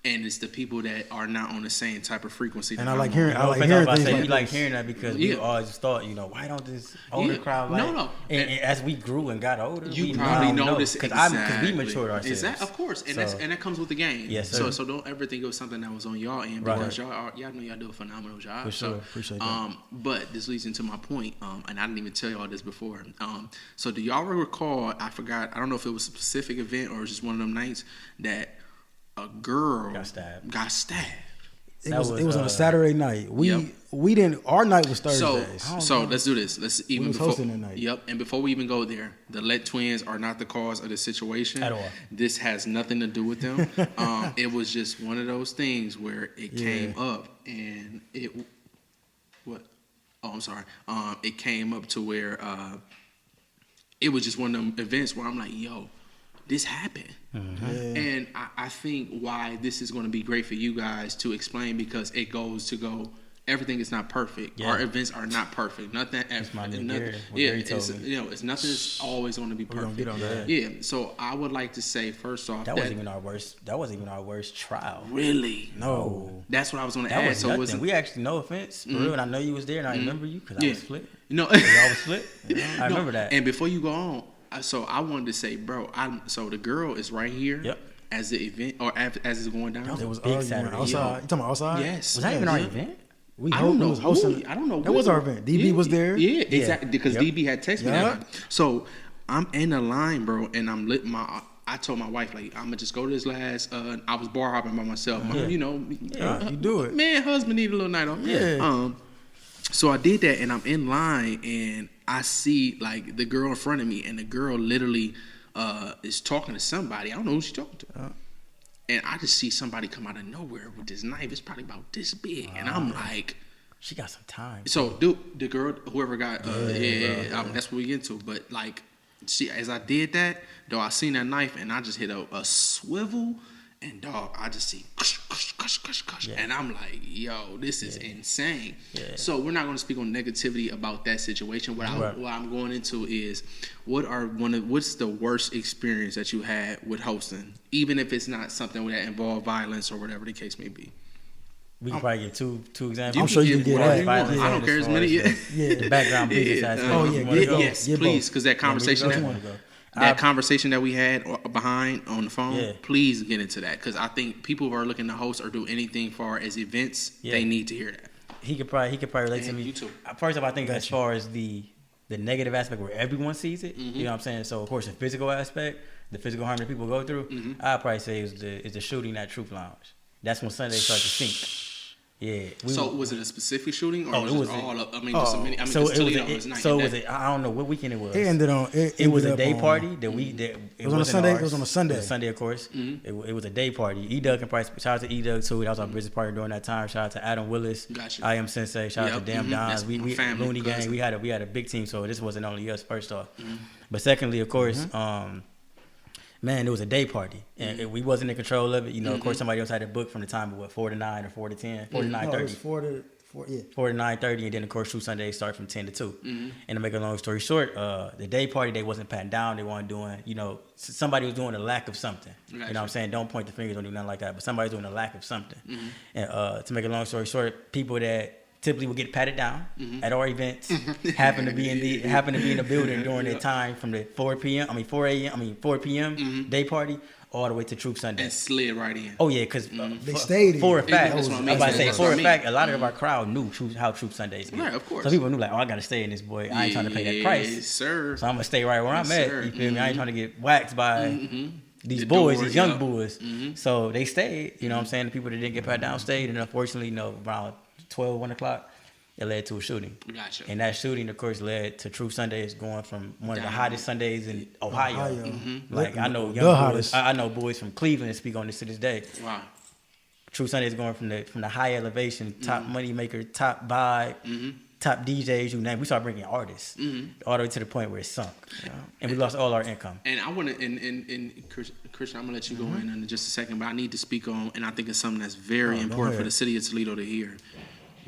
and it's the people that are not on the same type of frequency. And I like hearing things like, we like hearing that because we always thought, why don't this older crowd like? No. And as we grew and got older, you probably noticed because we matured ourselves. Of course, and that comes with the game. Yes, sir. So don't ever think it was something that was on y'all end because y'all know y'all do a phenomenal job. For sure, appreciate that. But this leads into my point, and I didn't even tell y'all this before. So do y'all recall? I forgot. I don't know if it was a specific event or just one of them nights that a girl got stabbed. It was on a Saturday night. We didn't. Our night was Thursday. So let's do this. Let's even we was hosting that night. Yep. And before we even go there, the Lett twins are not the cause of the situation at all. This has nothing to do with them. It was just one of those things where it came up, and I'm sorry. It came up to where it was just one of them events where I'm like, yo, this happened. Mm-hmm. And I think why this is going to be great for you guys to explain, because it goes to go, everything is not perfect. Yeah. Our events are not perfect. Nothing. It's nothing that's always going to be perfect. We're gonna get on that. Yeah. So I would like to say, first off, that wasn't even our worst trial. Really? No. That's what I was going to ask. So we actually, no offense, for real, and I know you was there, and I remember you because I was split. No, I was split. I remember that. And before you go on, so I wanted to say, bro, so the girl is right here. Yep. As the event, or as it's going down. It was big Saturday. Outside. You talking about outside? Yes. Was that even our event? I don't know. I don't know. That was our event. DB was there. Yeah, exactly. Because DB had texted me that. So I'm in the line, bro, and I told my wife, like, I'm gonna just go to this last. I was bar hopping by myself. You do it. Man, husband need a little night off. Yeah. So I did that, and I'm in line, and I see like the girl in front of me, and the girl literally is talking to somebody. I don't know who she's talking to. And I just see somebody come out of nowhere with this knife. It's probably about this big. And I'm like... She got some time. So, the girl, whoever got... that's what we get into. But, like, as I did that, though, I seen that knife, and I just hit a swivel. And, dog, I just see... And I'm like, yo, this is insane. Yeah. So, we're not going to speak on negativity about that situation. What I'm going into is... What's the worst experience that you had with hosting, even if it's not something that involved violence or whatever the case may be? We can probably get two examples. I'm sure you can get that. I don't care as many. The background business aspect. Yes, please, because that conversation that we had behind on the phone, please get into that, because I think people who are looking to host or do anything far as events, they need to hear that. He could probably relate to me. You too. First of all, I think as far as the negative aspect where everyone sees it, you know what I'm saying? So, of course, the physical aspect, the physical harm that people go through, I'd probably say is the shooting at Truth Lounge. That's when Sunday started to sink. Yeah. So was it a specific shooting, or was it all of? I mean, just I don't know what weekend it was. It ended on. It was a day party that we did. It was on a Sunday. It was on a Sunday. It was a Sunday, of course. It was a day party. E-Doug and Price. Shout out to E-Doug too. That was our business partner during that time. Shout out to Adam Willis. Gotcha. I Am Sensei. Shout out to Damn Dons. We Looney Gang. We had a big team. So this wasn't only us. First off, but secondly, of course. Man, it was a day party, and we wasn't in control of it. You know, of course, somebody else had a book from the time of 4 to 9 or 4 to 10, 4 to 9:30. It was 4 to 9:30, and then of course, True Sundays start from 10 to 2. And to make a long story short, the day party they wasn't patting down. They weren't doing, somebody was doing a lack of something. Gotcha. You know what I'm saying? Don't point the fingers, don't do nothing like that. But somebody's doing a lack of something. And to make a long story short, people that typically would get patted down at our events happen to be in the building during their time from the 4 p.m. Day party all the way to Troop Sunday. And slid right in. Oh yeah, because they stayed for a fact. A lot of our crowd knew how Troop Sundays get. Right, of course. So people knew like, I gotta stay in this boy. I ain't trying to pay that price. Yes, sir. So I'm gonna stay right where I'm at. You feel me? I ain't trying to get waxed by these boys, these young boys. So they stayed. You know what I'm saying? The people that didn't get patted down stayed, and unfortunately, around 12, 1 o'clock, it led to a shooting. Gotcha. And that shooting, of course, led to True Sundays going from one of the hottest Sundays in Ohio. Like, I know young boys, I know boys from Cleveland that speak on this to this day. Wow. True Sundays going from the high elevation, top money maker, top vibe, top DJs, you name. We started bringing artists all the way to the point where it sunk. And we lost all our income. And I want to, and Christian, I'm going to let you go in just a second, but I need to speak on, and I think it's something that's very important for the city of Toledo to hear.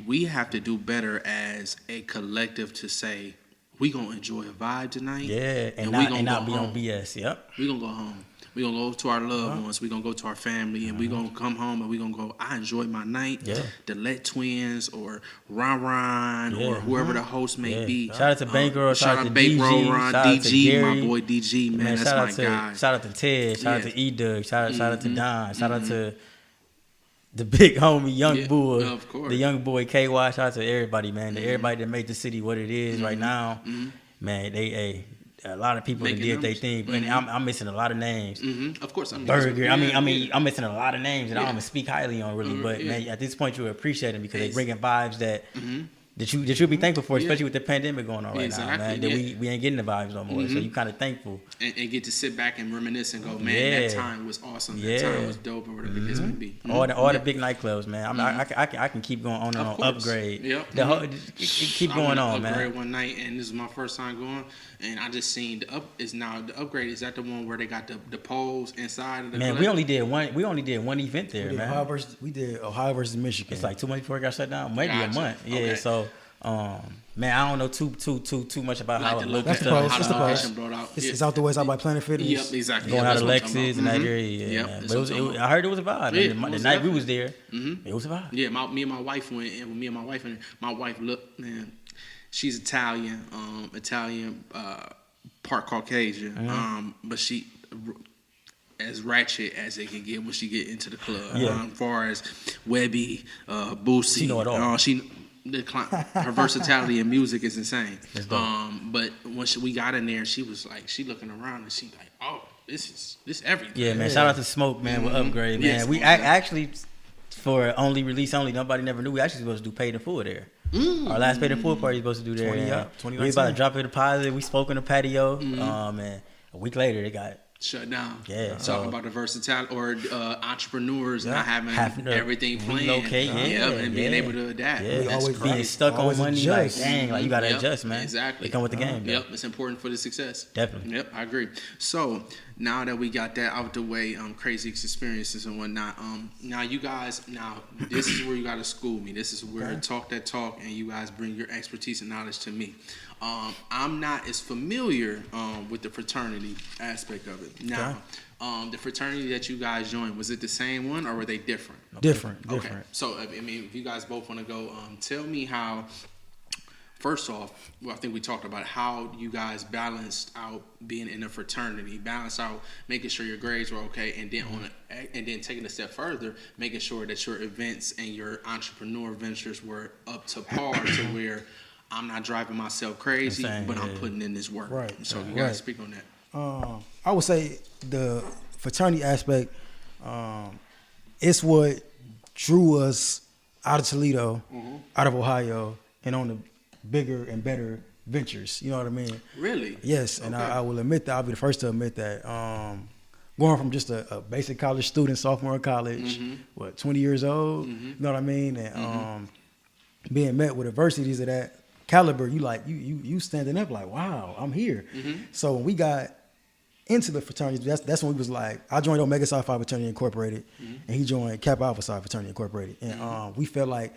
We have to do better as a collective to say, we going to enjoy a vibe tonight. Yeah, and not be on BS. Yep. We going to go home. We gonna go to our loved ones. We gonna go to our family, and we gonna come home and we gonna go. I enjoyed my night. Yeah. The Lett Twins or Ron or whoever the host may be. Shout out to Bankroll. Shout out to Bankroll, Ron, DG, my boy DG, man. That's my guy. Shout out to Ted. Shout out to E-Doug. Shout out to Don. Shout out to the big homie, Young Bull, of course. The young boy KY. Shout out to everybody, man. To everybody that made the city what it is right now. Man, a lot of people that did their thing, and I'm missing a lot of names. Of course, I'm Burger. I'm missing a lot of names that I don't even speak highly on, really. But man, at this point, you appreciate them because they bringing vibes that you'll be thankful for, especially with the pandemic going on right now, man. That we ain't getting the vibes no more, so you kind of thankful and get to sit back and reminisce and go, man, that time was awesome. That time was dope, or whatever the case may be. All the big nightclubs, man. I can keep going on and on. Upgrade. The whole keep going on, man. Upgrade one night, and this is my first time going, and I just seen the upgrade. Is that the one where they got the poles inside of the man? club? We only did one event there, man. We did Ohio versus Michigan. It's like 2 months before it got shut down, maybe a month. Yeah, okay. So. Man, I don't know too much about how it looks. That's the post. It's out the west, out by Planet Fitness. Yep, exactly. Going out of Lexus and that area. But I heard it was a vibe. The night we was there, it was a vibe. Yeah, me and my wife went, and my wife looked, man. She's Italian, part Caucasian, but she as ratchet as they can get when she get into the club. As far as Webby, Boosie, she know it all. Her versatility in music is insane. But when we got in there, she was like, she looking around and she like, oh, this everything. Yeah, man. Shout out to Smoke, man, with Upgrade, man. Yes, we actually, for release only, nobody never knew. We actually supposed to do paid in full there. Our last paid in full party was supposed to do there. 20 we about to drop a deposit. We spoke in the patio. And a week later, they got shut down. Yeah. Talking about the versatility or entrepreneurs not having everything planned. And being able to adapt. Yeah. Always being stuck on money. Like, dang, like you got to adjust, man. Exactly. They come with the game. Yep. It's important for the success. Definitely. Yep. I agree. So now that we got that out the way, crazy experiences and whatnot. Now you guys, this is where you got to school me. This is where talk that talk, and you guys bring your expertise and knowledge to me. I'm not as familiar with the fraternity aspect of it. Now, the fraternity that you guys joined, was it the same one or were they different? Different. Okay. So, I mean, if you guys both want to go, tell me how, first off, I think we talked about how you guys balanced out being in a fraternity, balanced out making sure your grades were okay, and then taking a step further, making sure that your events and your entrepreneur ventures were up to par to where I'm not driving myself crazy, but I'm putting in this work. Right. So you guys speak on that. I would say the fraternity aspect, it's what drew us out of Toledo, out of Ohio, and on the bigger and better ventures. You know what I mean? Really? Yes, and I will admit that. I'll be the first to admit that. Going from just a basic college student, sophomore in college, 20 years old, you know what I mean? And being met with adversities of that caliber, you standing up like, wow, I'm here. So when we got into the fraternity, that's when we was like, I joined Omega Psi Phi Fraternity Incorporated, and he joined Kappa Alpha Psi Fraternity Incorporated, and we felt like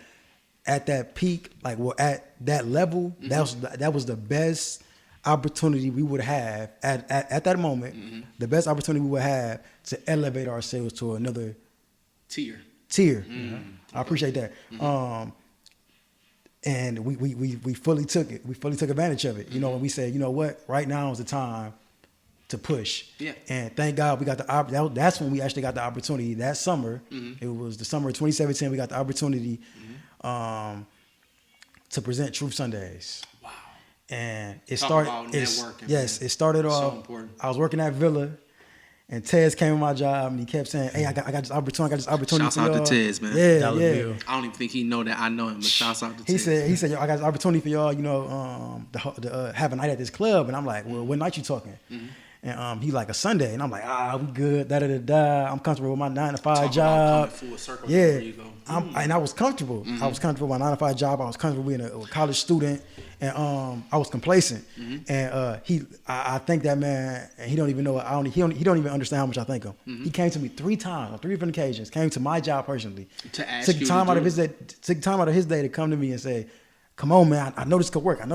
at that peak, at that level, that was the best opportunity we would have at that moment, the best opportunity we would have to elevate ourselves to another tier. I appreciate that. And we fully took it. We fully took advantage of it. You know, when we said, you know what, right now is the time to push. Yeah. And thank God we got that's when we actually got the opportunity that summer. It was the summer of 2017. We got the opportunity to present Truth Sundays. Wow. And it started. It started off. So important. I was working at Villa. And Tez came in my job and he kept saying, "Hey, I got this opportunity. Shouts out to Tez, man. Yeah. I don't even think he know that I know him, but shouts out to Tez. He said, yo, I got this opportunity for y'all, to have a night at this club. And I'm like, well, what night you talking? And he like a Sunday, and I'm like, we good. I'm comfortable with my 9-to-5 job. Full circle. Yeah, and I was comfortable. I was comfortable with my 9-to-5 job. I was comfortable being a college student, and I was complacent. And I think that man, and he don't even know. He don't even understand how much I thank him. He came to me 3 times on 3 different occasions. Came to my job personally. To ask took time out of his day to come to me and say, come on, man, I know this could work. I'm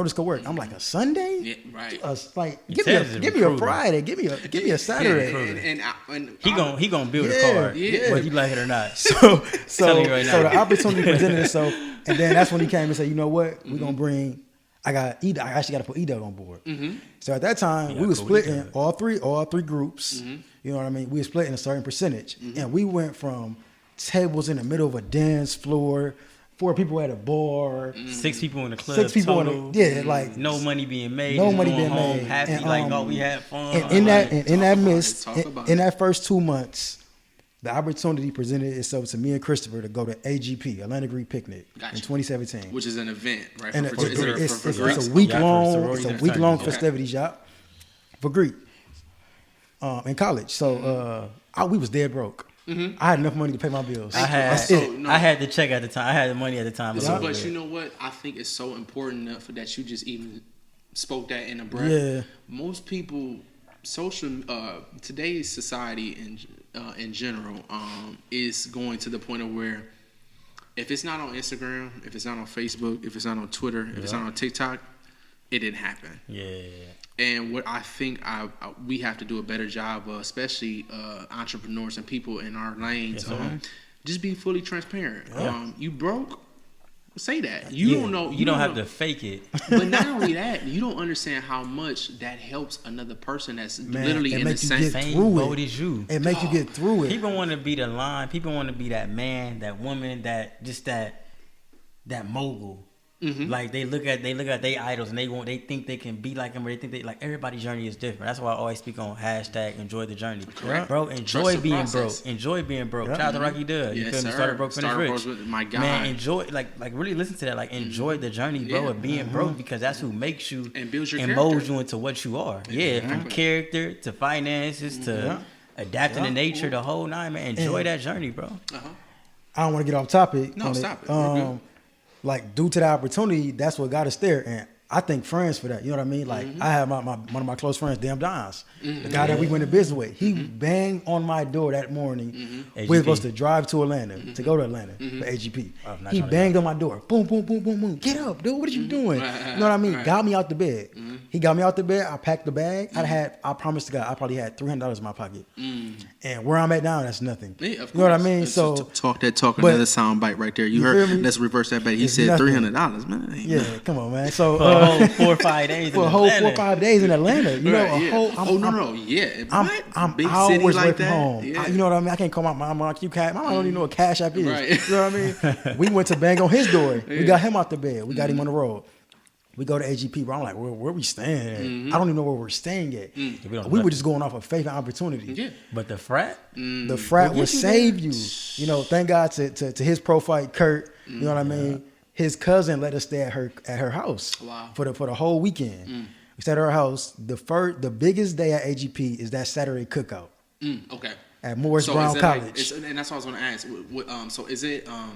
like, a Sunday? Yeah, right. Like, give me a Friday. Give me a Saturday. And he gonna build a car, whether you like it or not. So the opportunity presented itself, and then that's when he came and said, you know what, we're gonna bring. I actually got to put E-Dub on board. So at that time, we were splitting all three groups. You know what I mean? We were splitting a certain percentage, and we went from tables in the middle of a dance floor. 4 people at a bar, 6 people in the club. 6 people total. Like no money being made. No money being made. Happy, And, we had fun. And in that first 2 months, the opportunity presented itself to me and Christopher to go to AGP, Atlanta Greek Picnic, in 2017, which is an event, right? And it's a week long festivities, for Greek, in college. So we was dead broke. I had enough money to pay my bills. I had the check at the time. I had the money at the time. But you know what? I think it's so important enough that you just even spoke that in a breath. Yeah. Most people, today's society in general is going to the point of where if it's not on Instagram, if it's not on Facebook, if it's not on Twitter, if it's not on TikTok, it didn't happen. Yeah. And what I think we have to do a better job of, especially entrepreneurs and people in our lanes, just be fully transparent. Yeah. You broke, say that. You don't know. You don't have to fake it. But not only that, you don't understand how much that helps another person that's literally in the same boat as you. It makes you get through it. People want to be the line. People want to be that man, that woman, that mogul. Like they look at their idols and they think they can be like them, or they think everybody's journey is different. That's why I always speak on #enjoy the journey. Correct. Bro, enjoy being broke. Enjoy being broke. Shout out to Rocky Dub. You feel me? Started broke, finished rich. My God. Man, enjoy really listen to that. Like enjoy the journey, bro, of being broke, because that's who makes you and builds your and molds you into what you are. From character to finances to adapting to nature, the whole nine, man. Enjoy that journey, bro. I don't want to get off topic. No, stop it. Like, due to the opportunity, that's what got us there. And I thank friends for that. You know what I mean? Like, I have one of my close friends, Damn Dons, the guy that we went to business with. He banged on my door that morning. We were supposed to drive to Atlanta, to go to Atlanta for AGP. He banged on my door. Boom, boom, boom, boom, boom. Get up, dude. What are you doing? You know what I mean? Got me out the bed. He got me out the bed. I packed the bag. I promised to God, I probably had $300 in my pocket. And where I'm at now, that's nothing. Yeah, you know what I mean? So talk another sound bite right there. You heard? Let's reverse that back. He said $300, man. Yeah, come on, man. So for a whole 4 or 5 days. For a whole 4 or 5 days in Atlanta, you know, I'm big always city away like from that. home. Yeah. You know what I mean? I can't call my mom on Q-Cat. My mom don't even know what Cash App is. Right. You know what I mean? We went to bang on his door. We got him out the bed. We got him on the road. We go to AGP, bro. I'm like, where we staying at? I don't even know where we're staying at. We were just going off of faith and opportunity. Yeah. But the frat? The frat will save you. You know, thank God to his pro fight, Kurt. You know what I mean? His cousin let us stay at her house for the whole weekend. We stayed at her house. The biggest day at AGP is that Saturday cookout. Okay. At Morris Brown College. And that's what I was going to ask. So is it a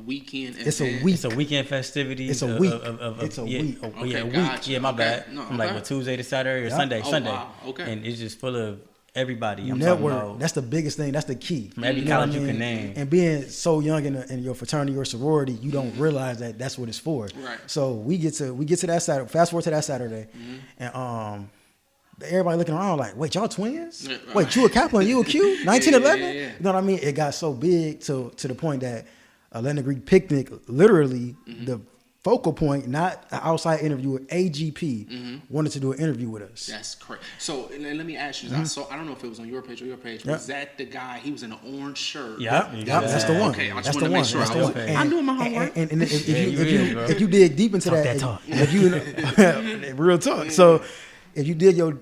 weekend event? It's a week. It's a weekend festivity. It's a week. It's a week. Okay, a week. Yeah, my bad. No, I'm like Tuesday to Saturday or Sunday. Wow. Okay. And it's just full of everybody. I'm network. That's the biggest thing. That's the key. From every college you can name. And being so young in your fraternity or sorority, you don't realize that that's what it's for. Right. So we get to that Saturday. Fast forward to that Saturday, and everybody looking around like, wait, y'all twins? Yeah, right. Wait, you a Kappa and you a Q? 1911? Yeah. You know what I mean? It got so big to the point that Atlanta Greek Picnic, literally the focal point, not an outside interviewer, AGP, wanted to do an interview with us. That's correct. So let me ask you, I don't know if it was on your page or your page, was that the guy, he was in an orange shirt? Yeah, that's the one. Okay, I just want to make sure. I'm doing my homework. And if you dig deep into that, real talk. So if you do your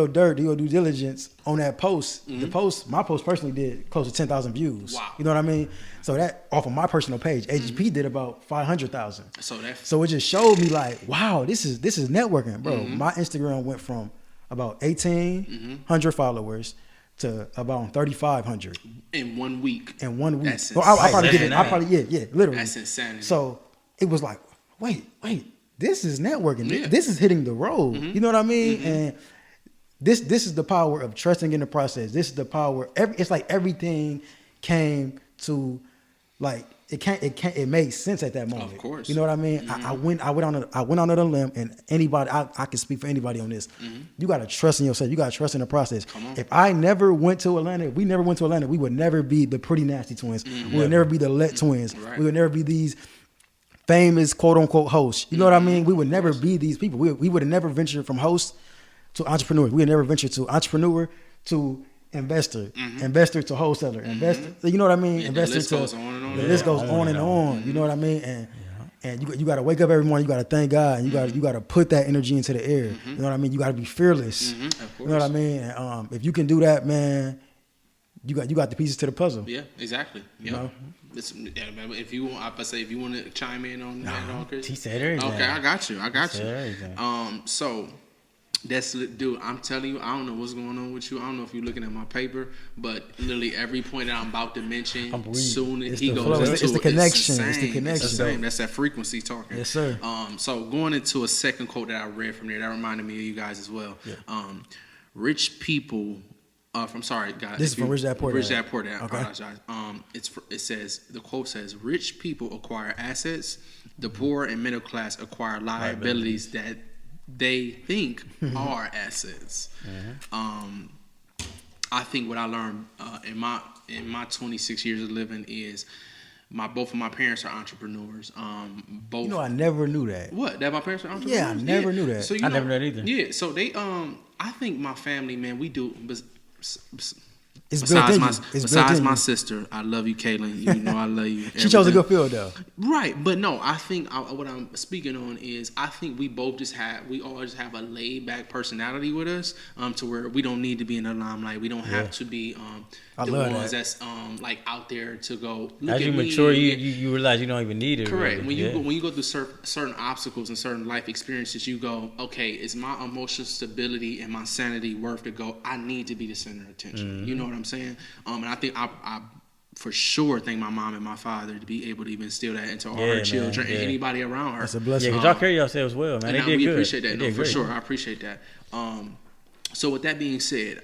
dirt, do your due diligence on that post, my post personally did close to 10,000 views. Wow. You know what I mean? So that off of my personal page, AGP did about 500,000. So it just showed me like, wow, this is networking, bro. My Instagram went from about 1,800 followers to about 3,500 in 1 week. That's well, I probably literally. That's insanity. So it was like, wait. This is networking. Yeah. This is hitting the road. You know what I mean? And this is the power of trusting in the process. This is the power. It's like everything came to, like, it made sense at that moment. Of course. You know what I mean? Mm-hmm. I went on a limb, and anybody, I can speak for anybody on this. Mm-hmm. You got to trust in yourself. You got to trust in the process. If I never went to Atlanta, if we never went to Atlanta, we would never be the Pretty Nasty Twins. Mm-hmm. We would never be the LETT Twins. Right. We would never be these famous quote unquote hosts. You know what I mean? We would never be these people. We would have never ventured from host to entrepreneur. We would never venture to entrepreneur to investor, investor to wholesaler, investor. You know what I mean? Investor the list goes on and on. The list goes on and on. You know what I mean? And you got to wake up every morning. You got to thank God. And you got to put that energy into the air. You know what I mean? You got to be fearless. You know what I mean? And, if you can do that, man, you got the pieces to the puzzle. Yeah, exactly. You know? If you want, if you want to chime in on that, Chris. He said everything. Okay, I got you. So. Dude, I'm telling you, I don't know what's going on with you. I don't know if you're looking at my paper, but literally every point that I'm about to mention, soon as he goes into it's the connection. It's the connection. It's the same. That's that frequency talking. Yes, sir. So going into a second quote that I read from there, that reminded me of you guys as well. Yeah. Rich people. I'm sorry, guys. This is from Rich Dad Poor Dad. Rich Dad Poor Dad. I apologize. It says, the quote says, "Rich people acquire assets. The poor and middle class acquire liabilities that they think are assets." I think what I learned in my 26 years of living is both of my parents are entrepreneurs. Both. You know, I never knew that. What? That my parents are entrepreneurs? Yeah, I never knew that. So, I never knew that either. Yeah. So they I think my family, man, we do. Besides my sister, I love you, Kaylin. You know I love you. She chose a good field, though. Right, but no, I think what I'm speaking on is I think we all just have a laid back personality with us, to where we don't need to be in the limelight. We don't have to be the ones that's like out there to go. Look As you mature, you realize you don't even need it. Correct. Really. When you go through certain obstacles and certain life experiences, you go, okay, is my emotional stability and my sanity worth to go? I need to be the center of attention. You know what I'm saying? And I think I for sure thank my mom and my father to be able to even instill that into all her children and anybody around her. That's a blessing. Yeah, because y'all carry yourselves well, man. We appreciate that. No, for sure. I appreciate that. So with that being said,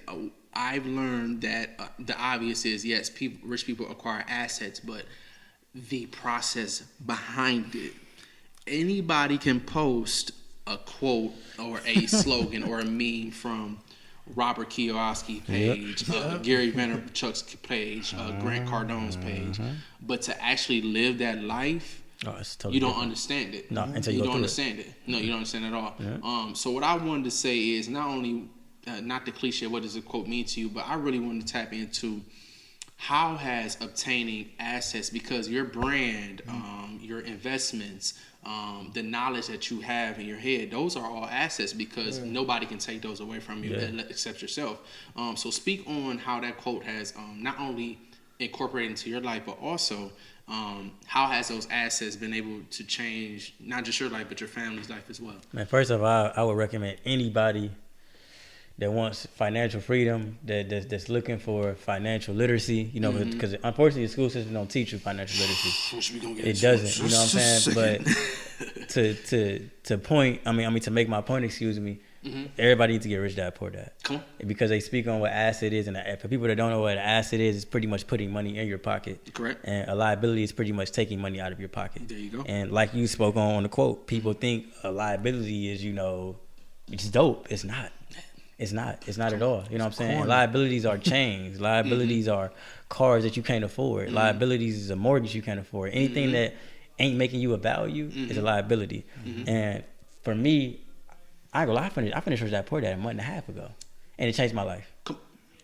I've learned that the obvious is, yes, rich people acquire assets, but the process behind it. Anybody can post a quote or a slogan or a meme from Robert Kiyosaki's page, Gary Vaynerchuk's page, Grant Cardone's page, but to actually live that life, you don't understand it. No, until you don't understand it. No, you don't understand it at all. Yeah. So what I wanted to say is not only not the cliche, what does the quote mean to you, but I really wanted to tap into how has obtaining assets, because your brand, your investments, the knowledge that you have in your head, those are all assets, because nobody can take those away from you except yourself. So speak on how that quote has not only incorporated into your life, but also how has those assets been able to change not just your life, but your family's life as well? Man, first of all, I would recommend anybody that wants financial freedom, that's looking for financial literacy, you know, because unfortunately the school system don't teach you financial literacy. It doesn't, you know what I'm saying? But to make my point, everybody needs to get Rich Dad Poor Dad. Come on. Because they speak on what asset is, and for people that don't know what an asset is, it's pretty much putting money in your pocket. Correct. And a liability is pretty much taking money out of your pocket. There you go. And like you spoke on the quote, people think a liability is, it's dope. It's not. It's not at all. You know what I'm saying? And liabilities are chains. Liabilities are cars that you can't afford. Liabilities is a mortgage you can't afford. Anything that ain't making you a value is a liability. And for me, I ain't gonna lie, I finished Rich Dad Poor Dad a month and a half ago, and it changed my life.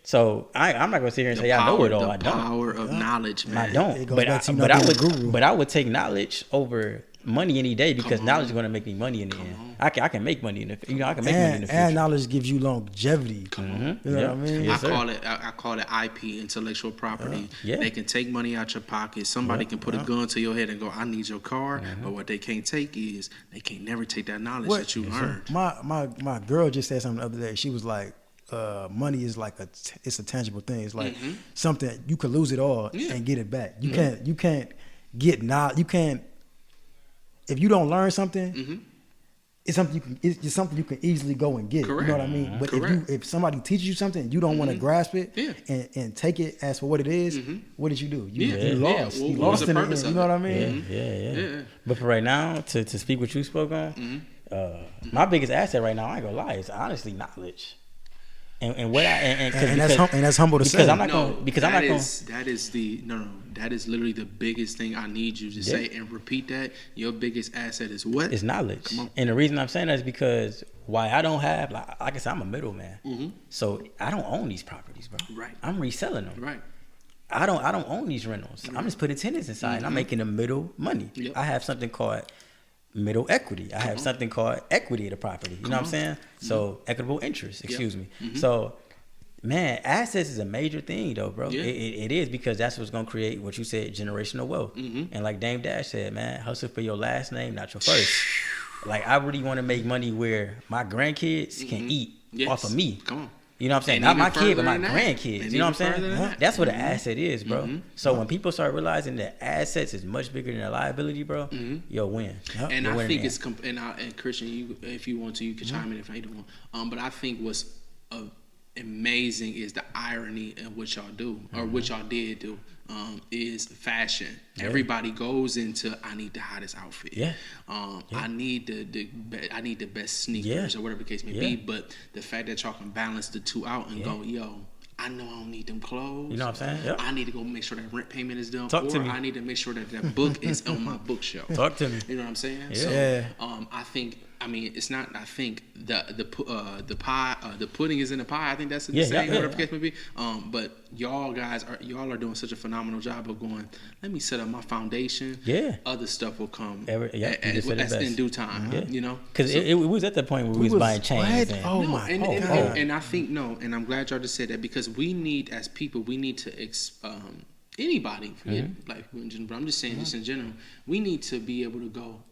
So I'm not gonna sit here and say I know it all. I don't. The power of knowledge, man. I don't. But I would take knowledge over money any day, because knowledge is going to make me money in the end. I can make money in the future. And knowledge gives you longevity. Come on. You know what I mean? Yes, I call it IP, intellectual property. They can take money out your pocket. Somebody can put a gun to your head and go, I need your car. But what they can't take is, they can't never take that knowledge that you earned. My girl just said something the other day. She was like, money is like it's a tangible thing. It's like something you could lose it all and get it back. You can't get knowledge. You can't, if you don't learn something, it's something you can easily go and get. Correct. You know what I mean? But if somebody teaches you something and you don't want to grasp it and take it as for what it is, what did you do? You lost. Well, you lost in the end. of You know it? what I mean? Yeah. But for right now, to speak what you spoke on, my biggest asset right now, I ain't gonna lie, is honestly knowledge. And that's humble to say. That is literally the biggest thing I need you to say and repeat that. Your biggest asset is what? It's knowledge. And the reason I'm saying that is because why I don't have, like I said, I'm a middleman. So I don't own these properties, bro. Right. I'm reselling them. Right. I don't own these rentals. I'm just putting tenants inside and I'm making the middle money. Yep. I have something called middle equity. I have something called equity of the property. You know what I'm saying? So equitable interest, excuse me. So man, assets is a major thing though, bro. It is, because that's what's gonna create what you said, generational wealth. And like Dame Dash said, man, hustle for your last name, not your first. Like I really want to make money where my grandkids can eat off of me. Come on. You know what I'm saying? And not my kid, but my than that. grandkids. You know what I'm saying? That's what an asset is, bro. So when people start realizing that assets is much bigger than a liability, bro, you'll win. And I think it's and Christian, you, if you want to, you can chime in if you don't want. But I think what's amazing is the irony in what y'all do, or what y'all did do, is fashion. Everybody goes into, I need the hottest outfit. I need the best sneakers, or whatever the case may be. But the fact that y'all can balance the two out and go, yo, I know I don't need them clothes. You know what I'm saying? I need to go make sure that rent payment is done. Talk to me. I need to make sure that that book is on my bookshelf. Talk to me. You know what I'm saying? Yeah. So I think, I mean, it's not. I think the pie, the pudding is in the pie. I think that's the saying, whatever the case may be. But y'all are doing such a phenomenal job of going, let me set up my foundation. Other stuff will come in due time. You know, because it was at the point where we was buying chains. And I think and I'm glad y'all just said that, because we need, as people, we need to anybody, like, but I'm just saying, just in general, we need to be able to go,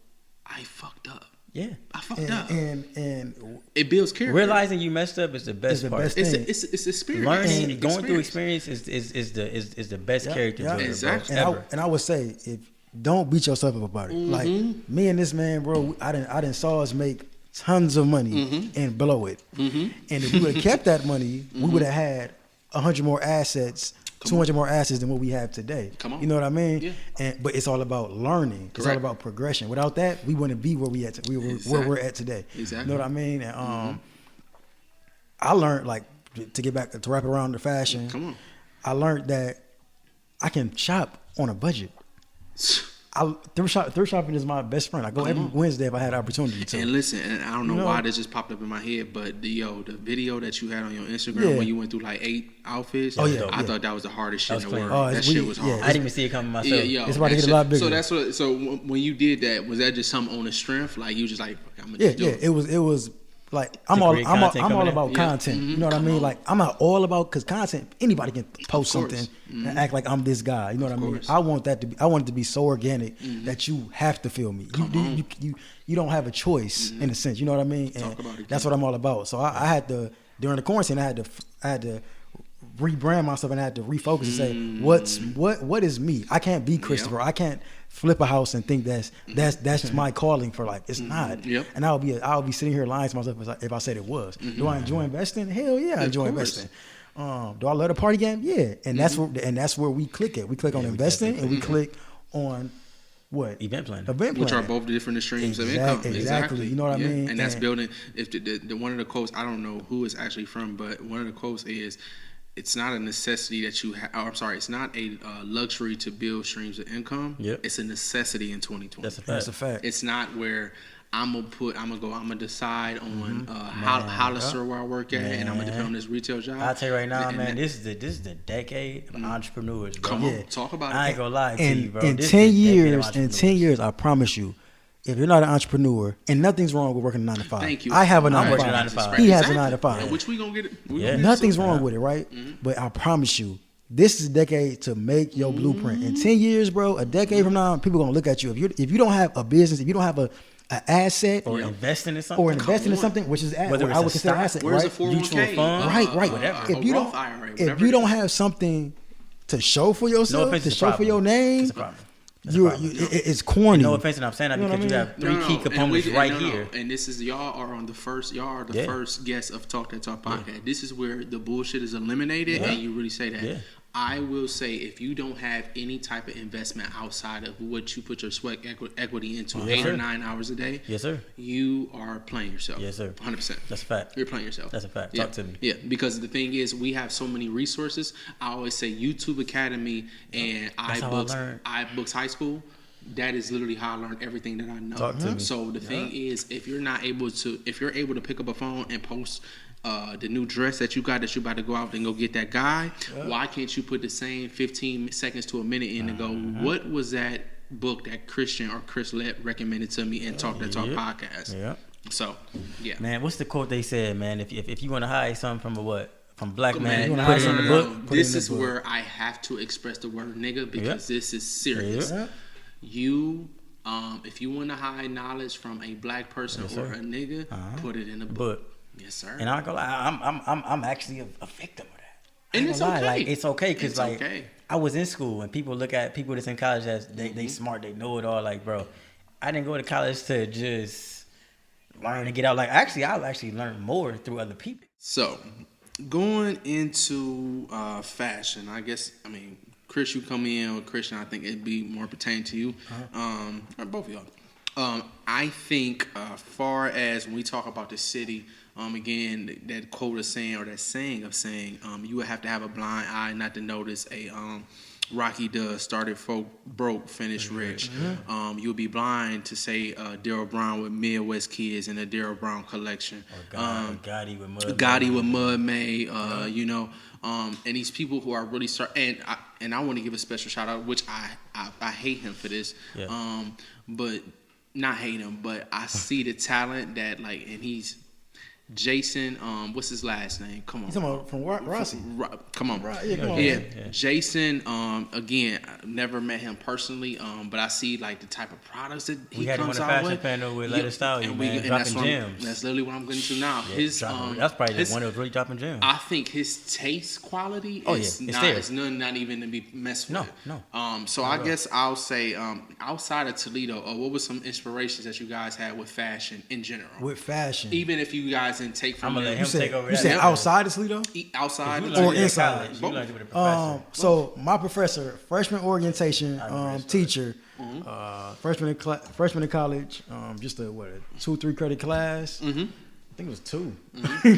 I fucked up. I fucked up. And it builds character. Realizing you messed up is the best part. It's experience. Learning, going through experience is the best character builder, exactly. Ever. And I would say, don't beat yourself up about it. Like me and this man, bro, I didn't saw us make tons of money and blow it. And if we would have kept that money, we would have had 100 more assets. 200 more assets than what we have today. You know what I mean? But it's all about learning. It's all about progression. Without that, we wouldn't be where we're at today. You know what I mean? And I learned, like, to wrap around the fashion. I learned that I can shop on a budget. Thrift shopping is my best friend. I go every Wednesday if I had the opportunity to. And listen, and I don't know why this just popped up in my head, but the video that you had on your Instagram when you went through like 8 outfits. I thought that was the hardest shit in the world. That shit was hard. I didn't even see it coming myself. It's about to get a lot bigger. So when you did that, was that just something on the strength? Like you just like, I'm gonna do it. It was. Like I'm all about content. You know what I mean? Like I'm not all about, because content, anybody can post something and act like I'm this guy. You know what I mean? I want it to be so organic that you have to feel me. You don't have a choice in a sense. You know what I mean? And that's what I'm all about. So I had to, during the quarantine, I had to rebrand myself, and I had to refocus and say, what is me? I can't be Christopher. I can't flip a house and think that's my calling for life. It's not. And I'll be sitting here lying to myself if I said it was. Do I enjoy investing? Hell yeah, I enjoy investing. Do I love the party game? Yeah. And that's where we click at. We click on investing, and we click on what? Event planning. Which are both different streams of income. Exactly. You know what I mean? And that's building. If the one of the quotes, I don't know who it's actually from, but one of the quotes is, it's not a necessity that you have. It's not a luxury to build streams of income. It's a necessity in 2020. That's a fact. It's not where I'm gonna decide on how to serve where I work at, and I'm gonna depend on this retail job. I'll tell you right now, man, this is the decade of entrepreneurs, bro. Come on, talk about it. I ain't gonna lie to you, bro. In 10 years, I promise you, if you're not an entrepreneur, and nothing's wrong with working a 9 to 5. Thank you. I have a 9 to 5. He has a 9 to 5. Which we gonna get it. Nothing's wrong with it, right? But I promise you, this is a decade to make your blueprint. In 10 years, bro, a decade from now, people are gonna look at you. If you don't have a business, if you don't have an asset, or investing in something, which is whether I would consider asset, where's right? the 401k? Mutual fund, right. Whatever. If you don't have something to show for yourself, to show for your name, It's corny. No offense, and I'm saying that because you have three key components here. And this is y'all are the first guests of Talk That Talk podcast. Yeah. This is where the bullshit is eliminated, and you really say that. Yeah. I will say, if you don't have any type of investment outside of what you put your sweat equity into 8 or 9 hours a day, yes, sir, you are playing yourself. Yes, sir. 100%. That's a fact. You're playing yourself. That's a fact. Yeah. Talk to me. Yeah, because the thing is, we have so many resources. I always say YouTube Academy and iBooks High School. That is literally how I learned everything that I know. Talk to me. So the thing is, if you're able to pick up a phone and post the new dress that you got that you about to go out and go get that guy, why can't you put the same 15 seconds to a minute in and go, what was that book that Christian or Chris Lett recommended to me in Talk That Talk podcast? Yeah. So, yeah. Man, what's the quote they said, man? If you want to hide something from black man, you put it in the book. This is where I have to express the word nigga because this is serious. You, if you want to hide knowledge from a black person or a nigga, put it in a book. Yes, sir. And I'm gonna lie, I'm actually a victim of that. And it's okay. Like, it's okay because I was in school and people look at people that's in college as they smart, they know it all. Like, bro, I didn't go to college to just learn to get out. Like, I'll actually learn more through other people. So, going into fashion, Chris, you come in with Christian, I think it'd be more pertaining to you, or both of y'all. I think, far as when we talk about the city, again, that quote is saying, or that saying of saying, you would have to have a blind eye not to notice a Rocky does started folk broke, finished rich. You'll be blind to say Daryl Brown with Midwest Kids and the Daryl Brown collection. Or Gotti with Mud. Gotti with Mud May. You know, and these people who are really and I want to give a special shout out, which I hate him for this. Yeah. But not hate him, but I see the talent that and he's Jason, what's his last name? Come on. He's talking about from Rossi. Come on. Right, come on. Yeah. Jason, again, I never met him personally, but I see the type of products that he comes out with. We had him on a fashion panel with Let It Style You, man, dropping gems. That's literally what I'm getting to now. Yeah, that's probably the one that was really dropping gems. I think his taste quality is not even to be messed with. No. So I guess I'll say, outside of Toledo, what were some inspirations that you guys had with fashion in general? With fashion. Even if you guys didn't take from I'm gonna let him take over. You said outside of Toledo? Outside or inside? So my professor, freshman orientation teacher, freshman in college, just a 2-3 credit class. I think it was 2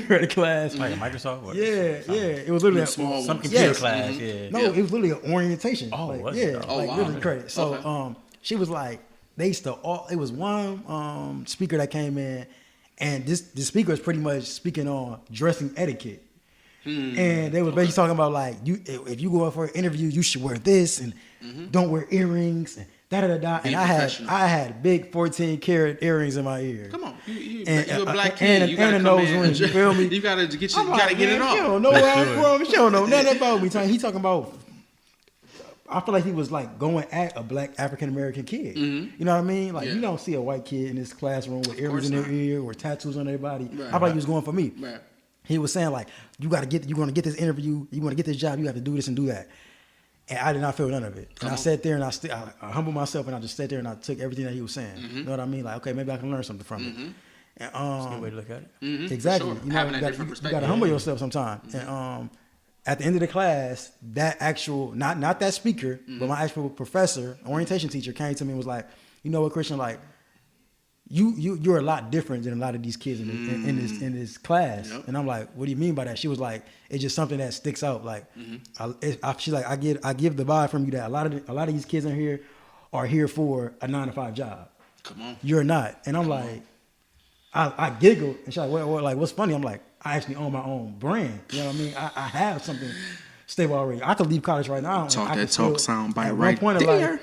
credit class. Like a Microsoft? Or it was literally some computer class. No, it was literally an orientation. Literally credit. So she was like, they used to it was one speaker that came in. And this speaker is pretty much speaking on dressing etiquette. And they were basically talking about if you go out for an interview, you should wear this and don't wear earrings and da-da-da-da. And I had big 14-karat earrings in my ear. Come on. You're a black kid. You and a nose ring. You feel me? You gotta get it off. She don't know where I'm from. She don't know nothing about me. He talking about, I feel like he was going at a black African American kid. You know what I mean? You don't see a white kid in this classroom with earrings in their ear or tattoos on their body. Right, I feel like he was going for me. Right. He was saying you're going to get this interview, you want to get this job, you have to do this and do that. And I did not feel none of it. I sat there and I humbled myself and I just sat there and I took everything that he was saying. You know what I mean? Okay, maybe I can learn something from it. And, that's a good way to look at it. Exactly. Sure. You know, you got to humble yourself sometimes. And at the end of the class, that actual, not that speaker, but my actual professor, orientation teacher, came to me and was like, you know what, Christian, you're a lot different than a lot of these kids in this class. Yep. And I'm like, what do you mean by that? She was like, it's just something that sticks out. She's like, I give the vibe from you that a lot of these kids in here are here for a 9-to-5 job. Come on. You're not. And I'm I giggled and she's like, well, what's funny? I'm like, I actually own my own brand. You know what I mean? I have something stable already. I could leave college right now. Sound by right there.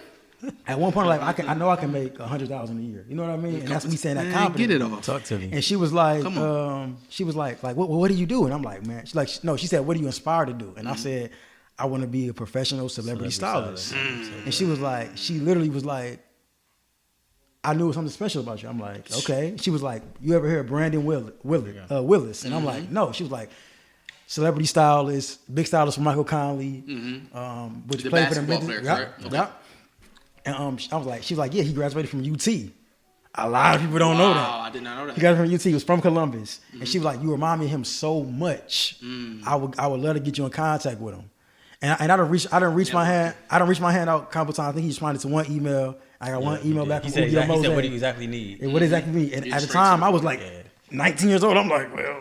At one point, I know I can make $100,000 a year. You know what I mean? And that's me saying that confidently. Get it off. Talk to me. And she was like, what do you do? And I'm like, man. She's like, no. She said, what are you inspired to do? And I said, I want to be a professional celebrity stylist. And she literally was like, I knew something special about you. I'm like, okay. She was like, you ever hear of Brandon Willis? And I'm like, no. She was like, celebrity stylist, big stylist for Michael Conley, which played for the basketball player, correct? Yep. And she was like, yeah, he graduated from UT. A lot of people don't know that. I did not know that. He graduated from UT. He was from Columbus, and she was like, you remind me of him so much. I would love to get you in contact with him. And I don't reach my hand out a couple times. I think he responded to one email. I got one email back from he said what do you exactly need. And what exactly need. And at the time, I was like 19 years old. I'm like, well,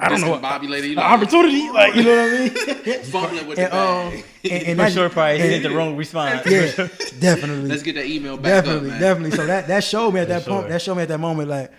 I don't know. Opportunity, like, you know what I mean? Fumbling with the bag. And for sure, probably sent the wrong response. Yeah, definitely. Let's get that email back up, man. Definitely. So that showed me at that point. That showed me at that moment, like,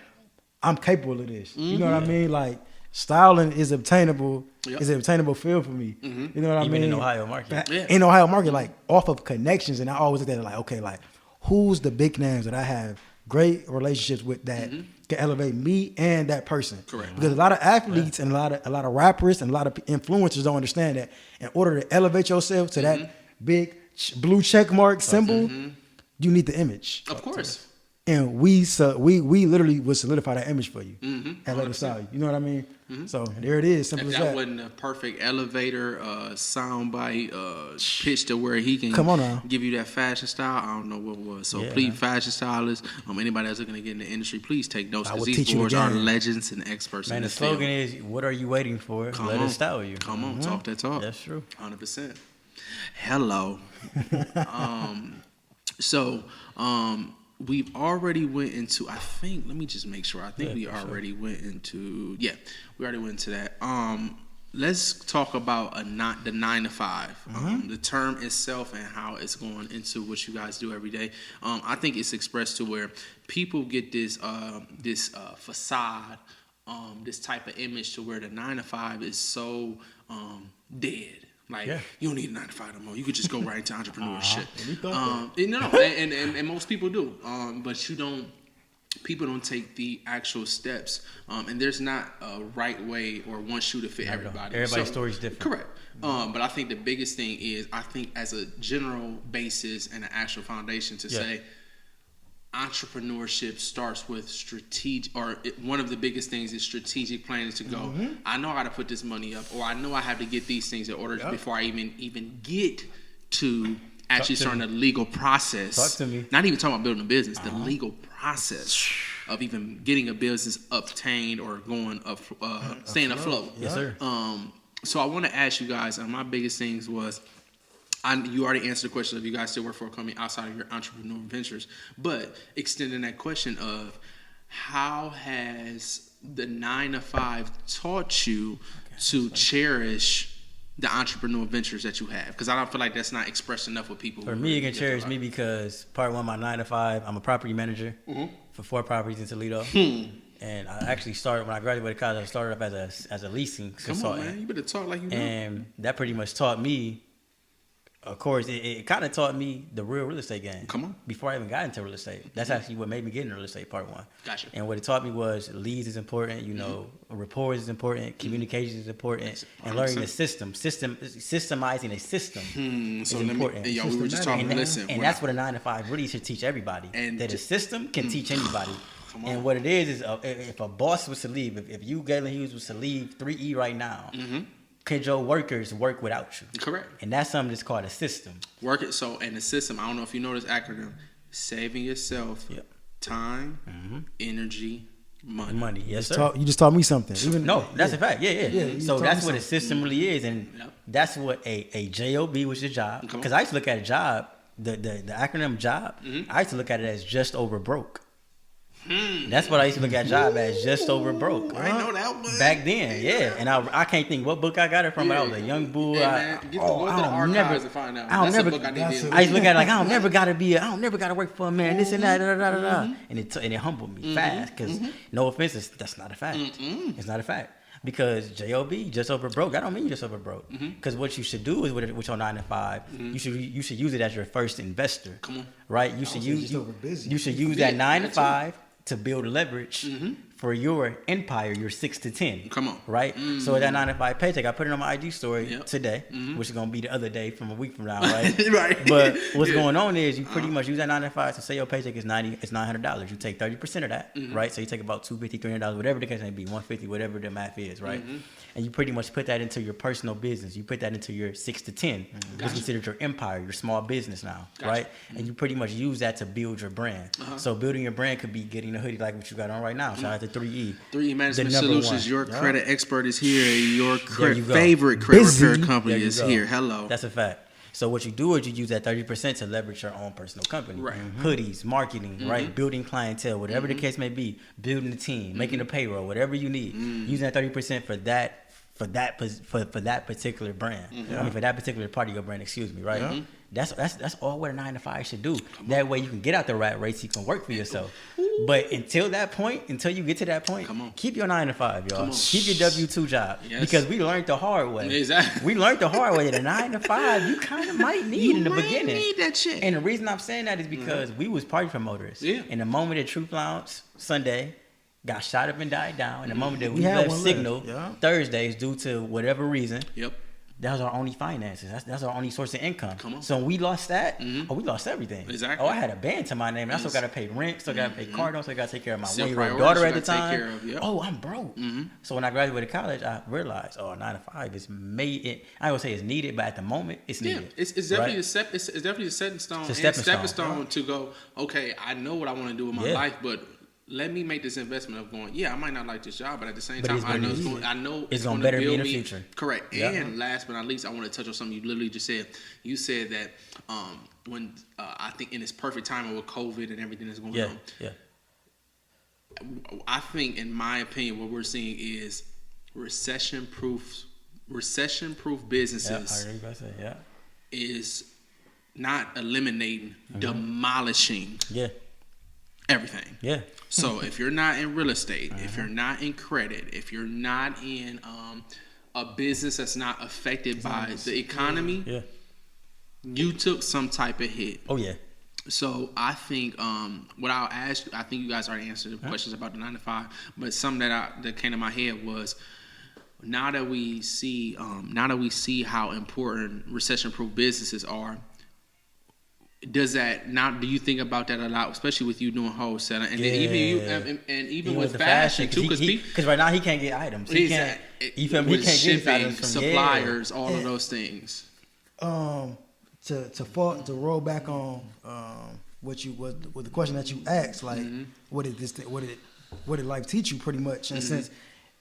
I'm capable of this. You know what I mean? Like, styling is obtainable. It's an obtainable field for me. You know what I mean? Even in Ohio market. In Ohio market, like, off of connections. And I always look at it like, okay, like, who's the big names that I have great relationships with that can elevate me and that person? Correct. Because a lot of athletes and a lot of rappers and a lot of influencers don't understand that in order to elevate yourself to that big blue check mark symbol, you need the image. Of course. And we literally would solidify that image for you at Let Us Style. You know what I mean? So there it is. Simple if as that that. wasn't a perfect elevator soundbite pitch to where he can give you that fashion style, I don't know what was. So please, fashion stylists, anybody that's looking to get in the industry, please take notes, because these boys are legends and experts in this field. Man, the slogan is, what are you waiting for? Let us style you. Come on, talk that talk. That's true. 100%. Hello. We've already went into, I think, let me just make sure. I think we already went into, we already went into that. Let's talk about the 9 to 5, the term itself and how it's going into what you guys do every day. I think it's expressed to where people get this facade, this type of image to where the 9 to 5 is so dead. Like, you don't need a 9 to 5 no more. You could just go right into entrepreneurship. And most people do. But people don't take the actual steps. And there's not a right way or one shoe to fit everybody. Everybody's story is different. Correct. But I think the biggest thing is, I think as a general basis and an actual foundation to say, entrepreneurship starts with one of the biggest things is strategic planning to go, I know I got to put this money up, or I know I have to get these things in order before I even get to actually starting the legal process. Talk to me. Not even talking about building a business, the legal process of even getting a business obtained or going up, staying afloat. Yes, sir. So I want to ask you guys, my biggest things was, you already answered the question of you guys still work for a company outside of your entrepreneurial ventures, but extending that question of how has the 9 to 5 taught you to cherish the entrepreneurial ventures that you have? Because I don't feel like that's not expressed enough with people. For me, it can cherish me because part one, my 9 to 5, I'm a property manager for 4 properties in Toledo. And I actually started, when I graduated college, I started up as a leasing consultant. Come on, man. You better talk like you know. And that pretty much taught me, of course, it kind of taught me the real estate game. Come on. Before I even got into real estate. That's actually what made me get into real estate, part one. Gotcha. And what it taught me was leads is important, rapport is important, communication is important, and learning the systemizing a system is important. We were just talking, and that's what a 9 to 5 really should teach everybody. And that a system can teach anybody. And what it is if a boss was to leave, if you, Gaylon Hughes, was to leave 3E right now, could your workers work without you? Correct. And that's something that's called a system. And the system, I don't know if you know this acronym, saving yourself time, energy, money. Yes, sir. You just taught me something. That's a fact. Yeah. So that's what a system really is. And that's what a job, which is a job. Because I used to look at a job, the acronym job, I used to look at it as just over broke. That's what I used to look at job as, just over broke. I know that one. Back then, and I can't think what book I got it from, but I was a young bull. Get the archives and find out. That's a book I need to. I used to look at it like, I don't never gotta work for a man, this and that, and it humbled me fast, because no offense, that's not a fact. It's not a fact. Because job, just over broke, that don't mean just over broke. Because what you should do is with your 9 to 5, you should use it as your first investor. Come on, right? You should use that 9 to 5 to build leverage for your empire, you're 6 to 10. Come on. Right? So that 9 to 5 paycheck, I put it on my IG story today, which is going to be the other day from a week from now, right? Right. But what's going on is you pretty much use that 9 to 5. So say your paycheck is $900. You take 30% of that, right? So you take about $250, $300, whatever the case may be, $150, whatever the math is, right? And you pretty much put that into your personal business. You put that into your 6 to 10. It's considered your empire, your small business now, right? And you pretty much use that to build your brand. So building your brand could be getting a hoodie like what you got on right now. Shout out to 3E. 3E Management Solutions, your credit expert is here. Your favorite credit repair company is here. Hello. That's a fact. So what you do is you use that 30% to leverage your own personal company. Right. Hoodies, marketing, right? Building clientele, whatever the case may be. Building a team, making a payroll, whatever you need. Using that 30% for that particular brand. I mean, for that particular part of your brand, excuse me, right? That's all what a 9 to 5 should do. That way you can get out the rat race, you can work for yourself. But until you get to that point, keep your 9 to 5, y'all. Keep your W-2 job. Because we learned the hard way. Exactly. We learned the hard way that a 9 to 5 you kind of might need in the beginning. You need that shit. And the reason I'm saying that is because we was party promoters. Yeah. And the moment that Truth Lounge Sunday got shot up and died down, and the moment that we left Signal Thursdays due to whatever reason, that was our only finances. That's our only source of income. So when we lost that, we lost everything. Exactly. I had a band to my name, and I still got to pay rent, still got to pay car notes, still got to take care of my 1-year-old daughter at the time. I'm broke. So when I graduated college, I realized, 9 to 5 is made. I don't say it's needed, but at the moment, it's needed. It's definitely it's definitely a stepping stone. It's a stepping stone to go. Okay, I know what I want to do with my life, but let me make this investment of going, I might not like this job, but at the same time, I know it's going to better me in the future. Correct. Yeah. And last but not least, I want to touch on something you literally just said. You said that when I think in this perfect timing with COVID and everything that's going on. Yeah. I think, in my opinion, what we're seeing is recession-proof businesses is not eliminating, demolishing. Everything. Yeah. So if you're not in real estate, if you're not in credit, if you're not in a business that's not affected by the economy, you took some type of hit. Oh yeah. So I think what I'll ask, I think you guys already answered the questions about the 9 to 5, but something that came to my head was, now that we see how important recession-proof businesses are, do you think about that a lot, especially with you doing wholesaling, and then even with fashion too, because right now he can't get items. He can't. You feel me? He can't get items from suppliers, all of those things. To roll back on what the question that you asked, like what did life teach you, pretty much, in a sense.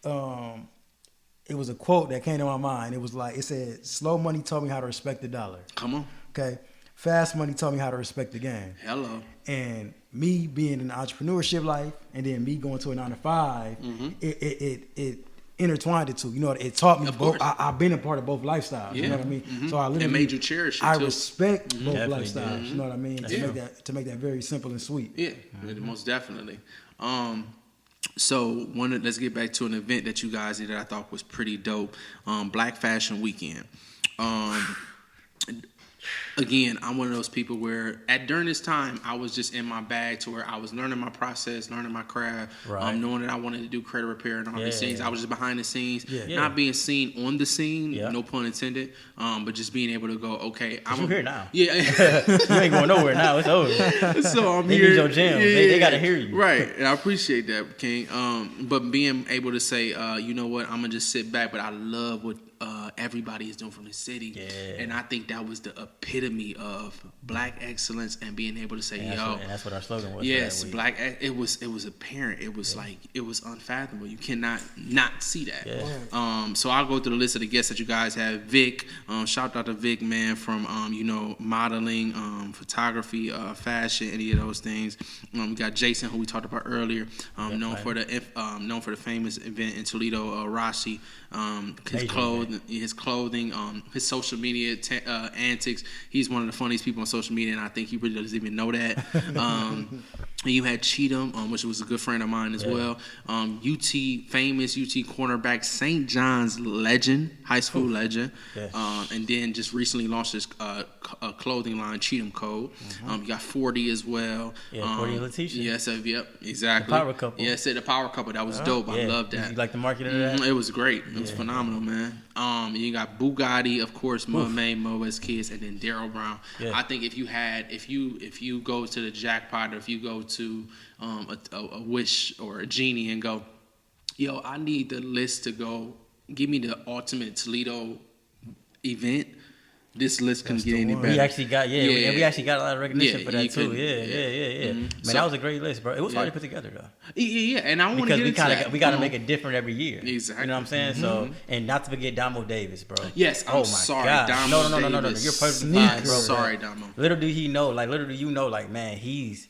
It was a quote that came to my mind. It said, "Slow money taught me how to respect the dollar." Come on. Okay. Fast money taught me how to respect the game. Hello. And me being in the entrepreneurship life, and then me going to a 9 to 5, it intertwined the two. You know, it taught me both. I've been a part of both lifestyles. Yeah. You know what I mean? So I literally, it made you cherish it too. I respect both lifestyles. You know what I mean? To make that very simple and sweet. Yeah, most definitely. So let's get back to an event that you guys did that I thought was pretty dope. Black Fashion Weekend. Again, I'm one of those people where during this time, I was just in my bag to where I was learning my process, learning my craft, knowing that I wanted to do credit repair and all these things. I was just behind the scenes, not being seen on the scene, no pun intended, but just being able to go, okay. I'm here now. Yeah. You ain't going nowhere now. It's over. So I'm here. They need your jam. They got to hear you. Right. And I appreciate that, King. But being able to say, you know what, I'm going to just sit back, but I love what everybody is doing from the city. And I think that was the epitome of black excellence and being able to say, and that's what our slogan was. Yes, black. It was apparent. It was like, it was unfathomable. You cannot not see that. So I'll go through the list of the guests that you guys have. Vic, shout out to Vic, man, from modeling, photography, fashion, any of those things. We got Jason, who we talked about earlier, known for the famous event in Toledo, Rashi. His clothing, his social media antics. He's one of the funniest people on social media, and I think he really doesn't even know that. And you had Cheatham, which was a good friend of mine as well. Famous UT cornerback, St. John's legend, high school legend. Yeah. And then just recently launched this clothing line, Cheatham Code. You got 40 as well. Yeah, 40 and Letitia. Yes, yep, exactly. The power couple. Yes, the power couple. That was dope. I loved that. You like the marketing of that? It was great. It was phenomenal, man. You got Bugatti, of course, Mo's Kids, and then Daryl Brown. Yeah. I think if you go to the jackpot, or if you go to a Wish or a Genie and go, yo, I need the list to go, give me the ultimate Toledo event. This list couldn't get any better. We actually got and we actually got a lot of recognition for that too. Yeah. Man, that was a great list, bro. It was hard to put together though. Yeah, and I want to get into that. We got to make it different every year. Exactly. You know what I'm saying? So, and not to forget Damo Davis, bro. Yes, I'm sorry, Damo Davis. No. You're perfectly fine, bro. Sorry, Damo. Little do he know, man, he's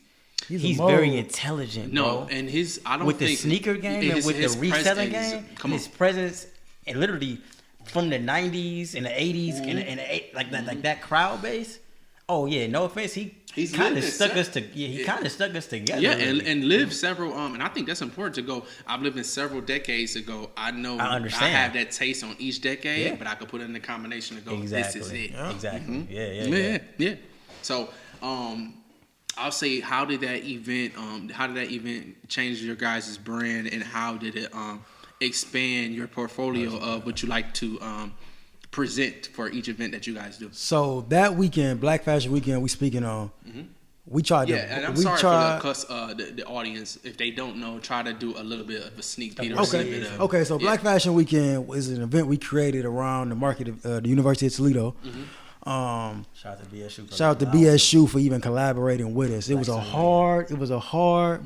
very intelligent, bro. And I don't with think the sneaker game and with the reselling game, his presence, and literally from the 90s and the 80s and like that crowd base. Oh yeah, no offense, he kind of stuck us together. Yeah, and lived several and I think that's important to go. I've lived in several decades ago. I understand. I have that taste on each decade, but I could put it in the combination to go. Exactly. This is it. Yeah. Exactly. Yeah. So I'll say, how did that event change your guys' brand, and how did it expand your portfolio of what you like to present for each event that you guys do? So that weekend, Black Fashion Weekend, we speaking on. We tried to. Yeah, and I'm sorry for the audience, if they don't know. Try to do a little bit of a sneak peek. Okay. So Black Fashion Weekend is an event we created around the market of the University of Toledo. Shout out to BSU. Shout out to BSU for even collaborating with us. It was a hard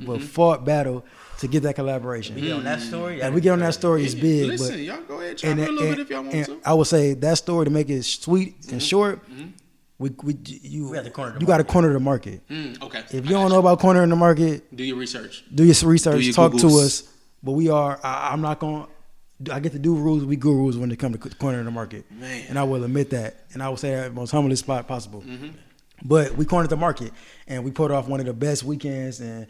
but fought battle to get that collaboration. We get on that story. And we get on that story is big. Listen, y'all go ahead, chime in a little bit if y'all want to. I would say that story, to make it sweet and short, you got to corner the market. Okay. If you don't know about cornering the market, do your research. Talk to us. But we are. I'm not going. I get to do rules. We gurus when it comes to cornering the market, man. And I will admit that. And I will say that in the most humblest spot possible. But we cornered the market, and we put off one of the best weekends and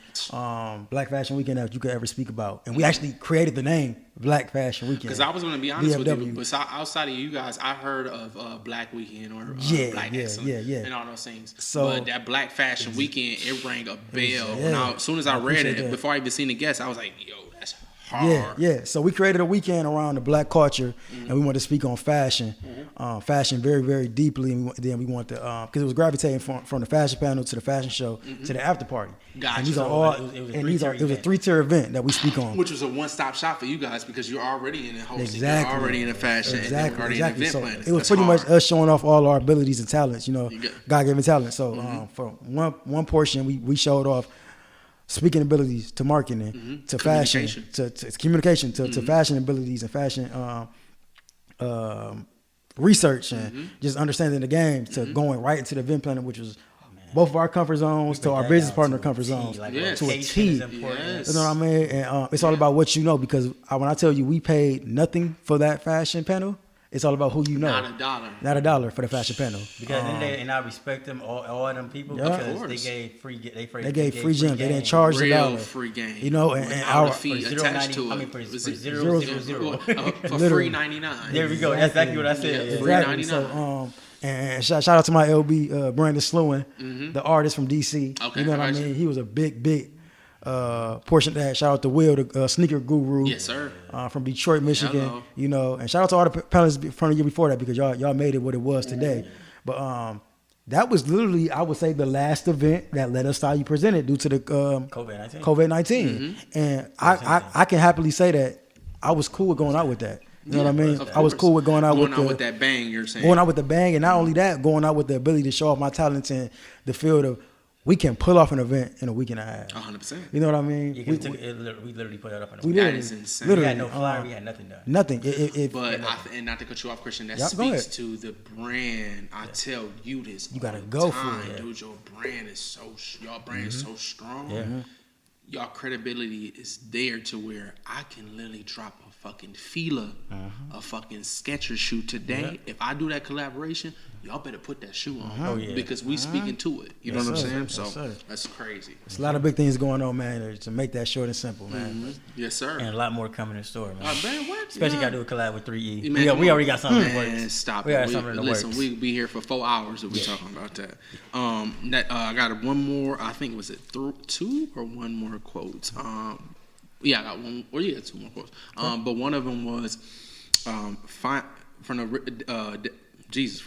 Black Fashion Weekend that you could ever speak about. And we actually created the name Black Fashion Weekend. Because I was going to be honest with you, but outside of you guys, I heard of Black Weekend or Black Excellence and all those things. So, but that Black Fashion Weekend, it rang a bell. As soon as I read it, before I even seen the guest, I was like, yo, that's hard. Yeah. So we created a weekend around the Black culture, and we wanted to speak on fashion, fashion very, very deeply. And then we wanted to, because it was gravitating from the fashion panel to the fashion show to the after party. Gotcha. And these are all, it was a 3-tier event that we speak on, which was a one-stop shop for you guys because you're already in the hosting, you're already in the fashion, and you're already in the event planning. It was pretty much us showing off all our abilities and talents, God-given talent. So for one portion, we showed off speaking abilities to marketing, to fashion, to communication, to fashion abilities and fashion research and just understanding the game, to going right into the event planning, which was both of our comfort zones to our business partner comfort zones to a T. You know what I mean? And it's all about what you know, because when I tell you we paid nothing for that fashion panel, it's all about who you know. Not a dollar for the fashion panel. Because and I respect them, all of them people, because they gave free gems. They didn't charge the dollar. Free game. And our fee attached to it. I mean, for $0.00. For free 99. There we go. That's exactly what I said. Yeah, free 99. So, and shout out to my LB, Brandon Slewin, the artist from DC. Okay, you know what I mean? He was a big portion of that. Shout out to Will, the sneaker guru. Yes, sir. From Detroit, Michigan. Hello. And shout out to all the panelists from the year before that, because y'all made it what it was today. But that was literally, I would say, the last event that let us style you presented due to the COVID-19. And I can happily say that I was cool with going out with that. You know what I mean? I was cool with going out with that bang, you're saying. Going out with the bang, and not only that, going out with the ability to show off my talents in the field of, we can pull off an event in a week and a half. 100%. You know what I mean? We literally put that up in a week. That is insane. We had no flyer. We had nothing done. Nothing. And not to cut you off, Christian, that speaks to the brand. I tell you this. You gotta go for it, dude. Your brand is so strong. Yeah. Y'all credibility is there to where I can literally drop a fucking Fila, a fucking Skechers shoe today. If I do that collaboration, y'all better put that shoe on because we speaking to it. You know what I'm saying? So that's crazy. There's a lot of big things going on, man, to make that short and simple, man. Yes, sir. And a lot more coming in the store, man. Man, what? Especially got to do a collab with 3E. Man, we already got something in the works. Stop it. Listen, we'll be here for 4 hours if we're talking about that. I got one more. I think was it 2 or 1 more quotes. I got one. Or 2 more quotes. But one of them was from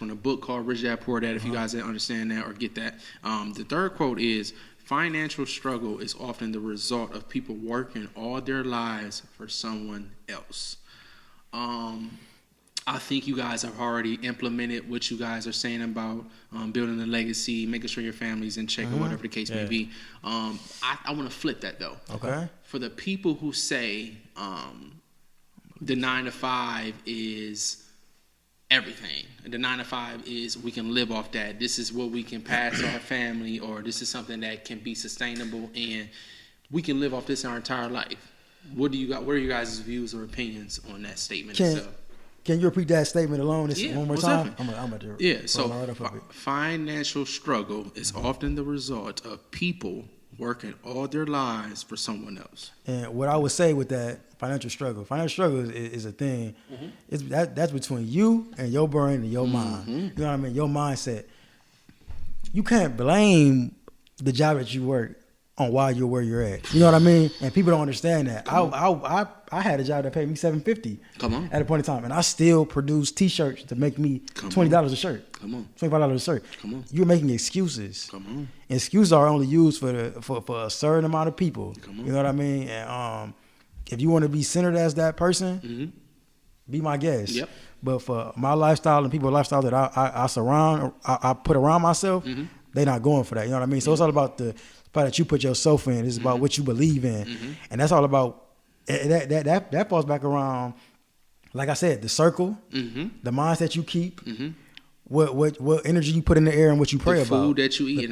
the book called Rich Dad Poor Dad. If you guys didn't understand that or get that, the third quote is, financial struggle is often the result of people working all their lives for someone else. I think you guys have already implemented what you guys are saying about building a legacy, making sure your family's in check or whatever the case may be. I want to flip that though. Okay. For the people who say the 9 to 5 is everything. The 9 to 5 is we can live off that. This is what we can pass our family, or this is something that can be sustainable, and we can live off this our entire life. What do you got? What are you guys' views or opinions on that statement itself? Can you repeat that statement alone one more time? Financial struggle is often the result of people working all their lives for someone else. And what I would say with that, financial struggle is a thing. It's that's between you and your brain and your mind. You know what I mean? Your mindset. You can't blame the job that you work on why you're where you're at. You know what I mean? And people don't understand that. I had a job that paid me $750 at a point in time, and I still produced T-shirts to make me $20 a shirt. $25 a shirt. You're making excuses. Excuses are only used for a certain amount of people. You know what I mean? And if you want to be centered as that person, be my guest. Yep. But for my lifestyle and people's lifestyle that I put around myself, they're not going for that. You know what I mean? So it's all about the part that you put yourself in. It's about what you believe in, and that's all about. That falls back around, like I said, the circle, the mindset you keep, what energy you put in the air, and what you pray about. The food that you eat,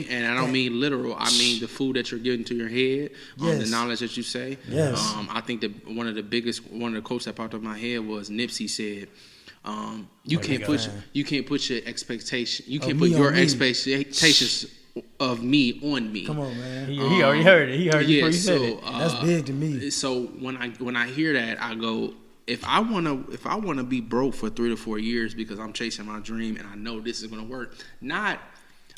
and I don't mean literal. I mean the food that you're getting to your head, the knowledge that you say. Yes. I think that one of the quotes that popped up in my head was Nipsey said, "You can't put your expectation. You can't put your expectations of me on me." Come on, man. He already heard it. He heard it before you said it. That's big to me. So when I hear that, I go, if I wanna be broke for 3 to 4 years because I'm chasing my dream and I know this is gonna work, not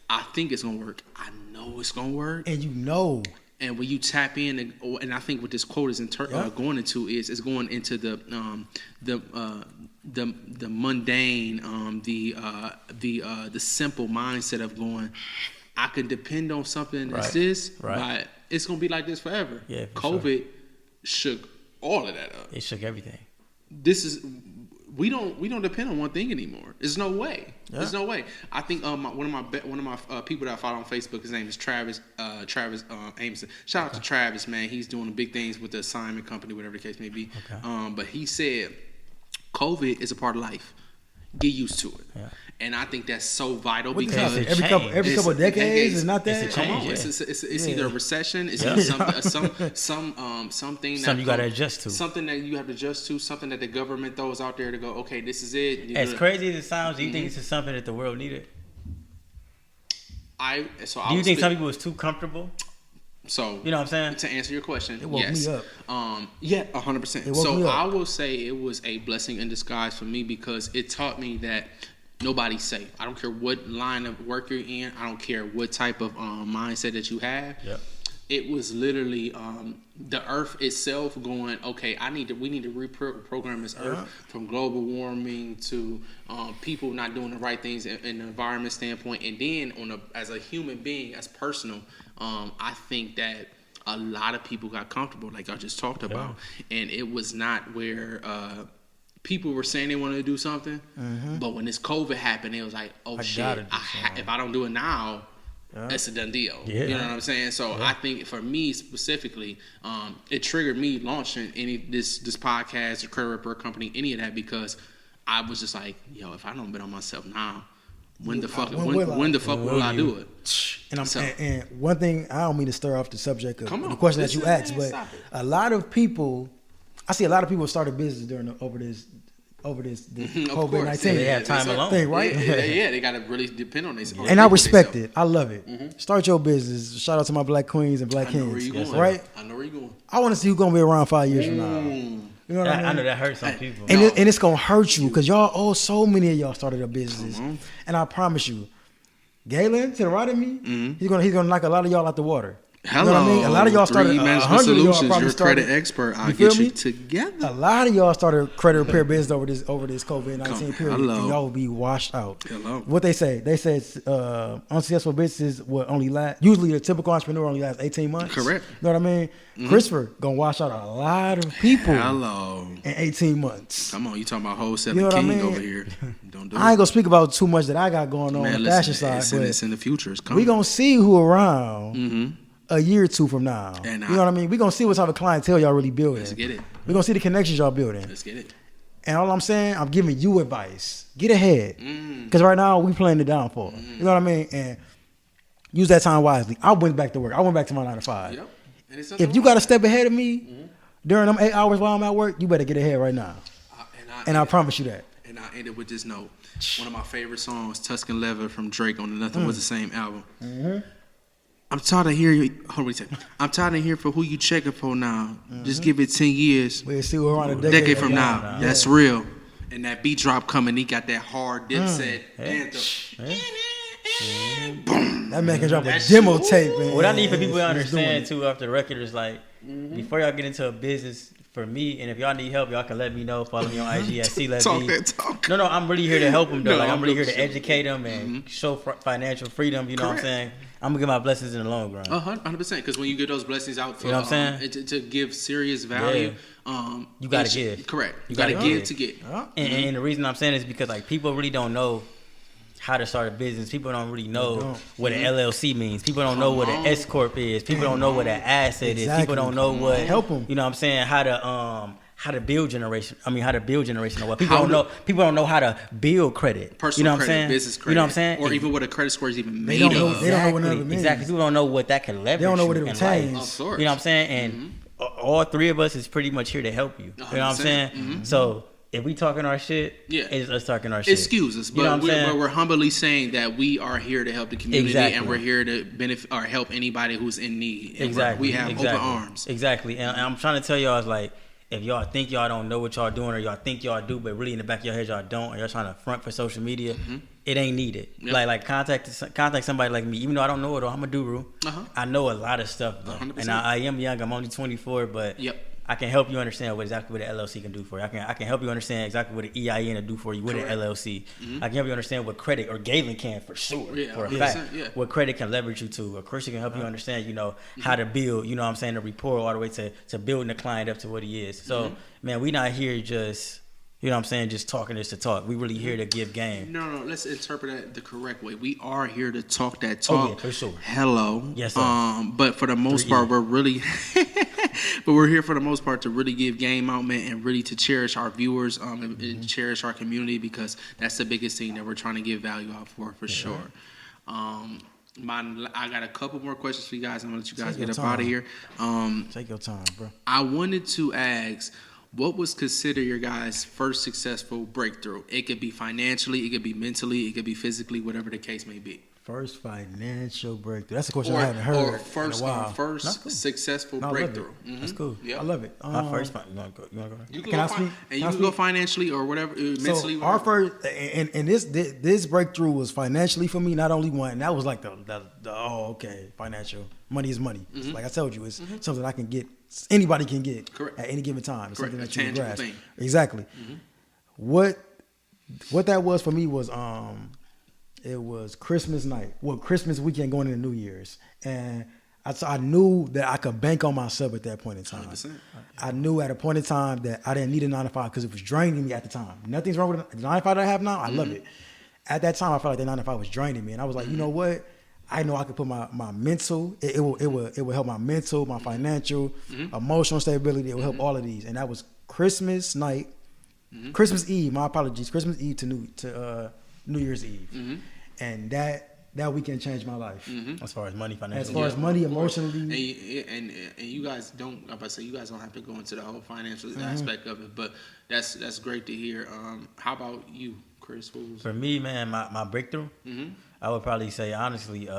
I think it's gonna work, I know it's gonna work, and you know. And when you tap in, and I think what this quote is going into is going into the mundane, the simple mindset of going, I can depend on something that's but it's gonna be like this forever. Yeah, COVID shook all of that up. It shook everything. We don't depend on one thing anymore. There's no way. Yeah. There's no way. I think one of my people that I follow on Facebook, his name is Travis Ameson. Shout out to Travis, man. He's doing big things with the assignment company, whatever the case may be. Okay. But he said, COVID is a part of life. Get used to it. Yeah. And I think that's so vital because every couple of decades is not that. Come on, it's either a recession, it's either something you got to adjust to, something that you have to adjust to, something that the government throws out there to go, okay, this is it. As crazy as it sounds, do you think this is something that the world needed? Do you think some people was too comfortable? So you know what I'm saying? To answer your question, it woke me up. 100%. So I will say it was a blessing in disguise for me because it taught me that nobody's safe. I don't care what line of work you're in. I don't care what type of mindset that you have. Yep. It was literally the earth itself going, okay, we need to reprogram this earth from global warming to people not doing the right things in the environment standpoint. And then as a human being, as personal, I think that a lot of people got comfortable, like I just talked about. And it was not where people were saying they wanted to do something, but when this COVID happened, it was like, oh shit, if I don't do it now, it's a done deal. Yeah. You know what I'm saying? So I think for me specifically, it triggered me launching this podcast or credit repair company, any of that, because I was just like, yo, if I don't bet on myself now, when the fuck will I do it? And one thing, I don't mean to stir off the subject of the question that you asked, but a lot of people, I see a lot of people started business over COVID-19 they have time alone thing, right? Yeah, they gotta really depend on this. And I respect it. I love it. Start your business. Shout out to my black queens and black kings. Right? I know where you going. I want to see who's gonna be around 5 years from now. You know what I mean? I know that hurts some people. And it's gonna hurt you because y'all, so many of y'all started a business, and I promise you, Gaylon to the right of me, he's gonna knock a lot of y'all out the water. Hello, you know what I mean? A lot of y'all started. 3E Management Solutions, your credit expert. I'll get you together. A lot of y'all started credit repair business over this COVID-19 period, and y'all will be washed out. Hello. What they say unsuccessful businesses will only last. Usually, a typical entrepreneur only lasts 18 months. Correct. You know what I mean? Christopher gonna wash out a lot of people. In 18 months. Come on, you talking about wholesaling king over here? Don't do it. I ain't gonna speak about too much that I got going on on the fashion side, but it's in the future. It's coming. We gonna see who around. A year or two from now. You know what I mean? We're going to see what type of clientele y'all really building. Let's get it. We're going to see the connections y'all building. Let's get it. And all I'm saying, I'm giving you advice. Get ahead. Because right now, we playing the downfall. You know what I mean? And use that time wisely. I went back to work. I went back to my 9 to 5. Yep. If you got to step ahead of me during them 8 hours while I'm at work, you better get ahead right now. And I promise you that. And I ended with this note. One of my favorite songs, Tuscan Leather from Drake on the Nothing Was the Same album. I'm tired of hearing. Hold on a second. I'm tired of hearing for who you checking for now. Just give it 10 years. We'll see we're around a decade from now. That's real. And that beat drop coming, he got that hard Dipset anthem. Boom. That man can drop a demo tape, man. What I need for people to understand too after the record is like, before y'all get into a business, for me, and if y'all need help, y'all can let me know. Follow me on IG at CLetB. No, I'm really here to help them though. I'm really here to educate them and show financial freedom. You know what I'm saying? I'm gonna get my blessings in the long run. 100%. Because when you get those blessings out, for, you know what I'm saying, to give serious value, you gotta give. Correct. You gotta give to get. And the reason I'm saying is because like people really don't know how to start a business. People don't really know what an LLC means. People don't know what an S corp is. People don't know what an asset is. People don't know what help them. You know what I'm saying? How to build generation. How to build generational wealth. People don't know how to build credit. Personal you know what credit, I'm saying? Business credit. You know what I'm saying? Or even what a credit score is even made of. They don't know what it means. Exactly. People don't know what that can leverage. They don't know what it retains. retains. You know what I'm saying? And all three of us is pretty much here to help you. You know what I'm saying? So if we talking our shit, it's us talking our shit. Excuse us, but we're humbly saying that we are here to help the community and we're here to benefit or help anybody who's in need. And we have open arms. Exactly. And I'm trying to tell y'all, is like, if y'all think y'all don't know what y'all doing, or y'all think y'all do, but really in the back of your head y'all don't, or y'all trying to front for social media, it ain't needed. Like contact somebody like me. Even though I don't know it all, I'm a guru. I know a lot of stuff though. And I am young. I'm only 24, but I can help you understand exactly what an LLC can do for you. I can help you understand exactly what an EIN will do for you with an LLC. I can help you understand what credit, or Gaylon can for sure, for a fact, what credit can leverage you to. Of course, you can help you understand, how to build, you know what I'm saying, the rapport all the way to building the client up to what he is. So, man, we not here just, you know what I'm saying, just talking this to talk. We really here to give game. No, let's interpret that the correct way. We are here to talk that talk. Oh, yeah, for sure. Hello. Yes, sir. But for the most part, we're really, but we're here for the most part to really give game out, man, and really to cherish our viewers, and cherish our community, because that's the biggest thing that we're trying to give value out for sure. I got a couple more questions for you guys. I'm gonna let you guys get up out of here. Take your time, bro. I wanted to ask, what was considered your guys' first successful breakthrough? It could be financially, it could be mentally, it could be physically, whatever the case may be. First financial breakthrough. That's a question I haven't heard or first, in a while. First successful breakthrough. That's cool. Yep. I love it. My first, you want to go ahead? Can I speak? And you can go financially or whatever, mentally. So our first, and this breakthrough was financially for me. Not only one, and that was like financial. Money is money. Like I told you, it's something I can get. Anybody can get at any given time. It's something that you can grasp. Thing. Exactly. What that was for me was it was Christmas night. Well, Christmas weekend going into New Year's, and I knew that I could bank on myself at that point in time. 100%. I knew at a point in time that I didn't need a 9 to 5 because it was draining me at the time. Nothing's wrong with the 9 to 5 that I have now. I love it. At that time, I felt like the 9 to 5 was draining me, and I was like, you know what? I know I could put my mental. It will help my mental, my financial, emotional stability. It will help all of these. And that was Christmas night, Christmas Eve. My apologies. Christmas Eve to New Year's Eve, and that that weekend changed my life. As far as money, financially. As far as money, emotionally. And you guys don't, I'm about to say, you guys don't have to go into the whole financial aspect of it, but that's great to hear. How about you, Chris? For me, man, my breakthrough, I would probably say, honestly,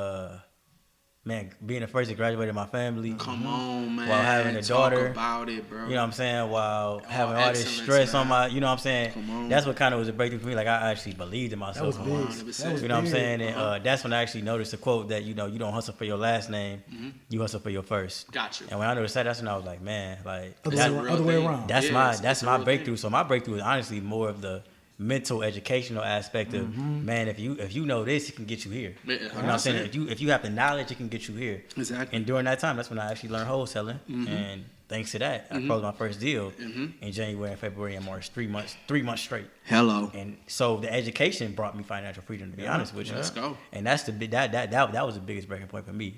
man, being the first to graduate in my family. Come on, man. While having a daughter. Talk about it, bro. You know what I'm saying? While having all this stress on my, you know what I'm saying? Come on. That's what kind of was a breakthrough for me. Like, I actually believed in myself. That was big. You know what I'm saying? And that's when I actually noticed the quote that, you know, you don't hustle for your last name, you hustle for your first. Gotcha. And when I noticed that, that's when I was like, man, like, other way around. That's my breakthrough. So my breakthrough is honestly more of the mental educational aspect of man, if you know this, it can get you here. You know what I'm saying? If you have the knowledge, it can get you here. Exactly. And during that time, that's when I actually learned wholesaling. And thanks to that, I closed my first deal in January, February, and March, 3 months straight. Hello. And so the education brought me financial freedom, to be honest with you. Let's go. And that's that was the biggest breaking point for me.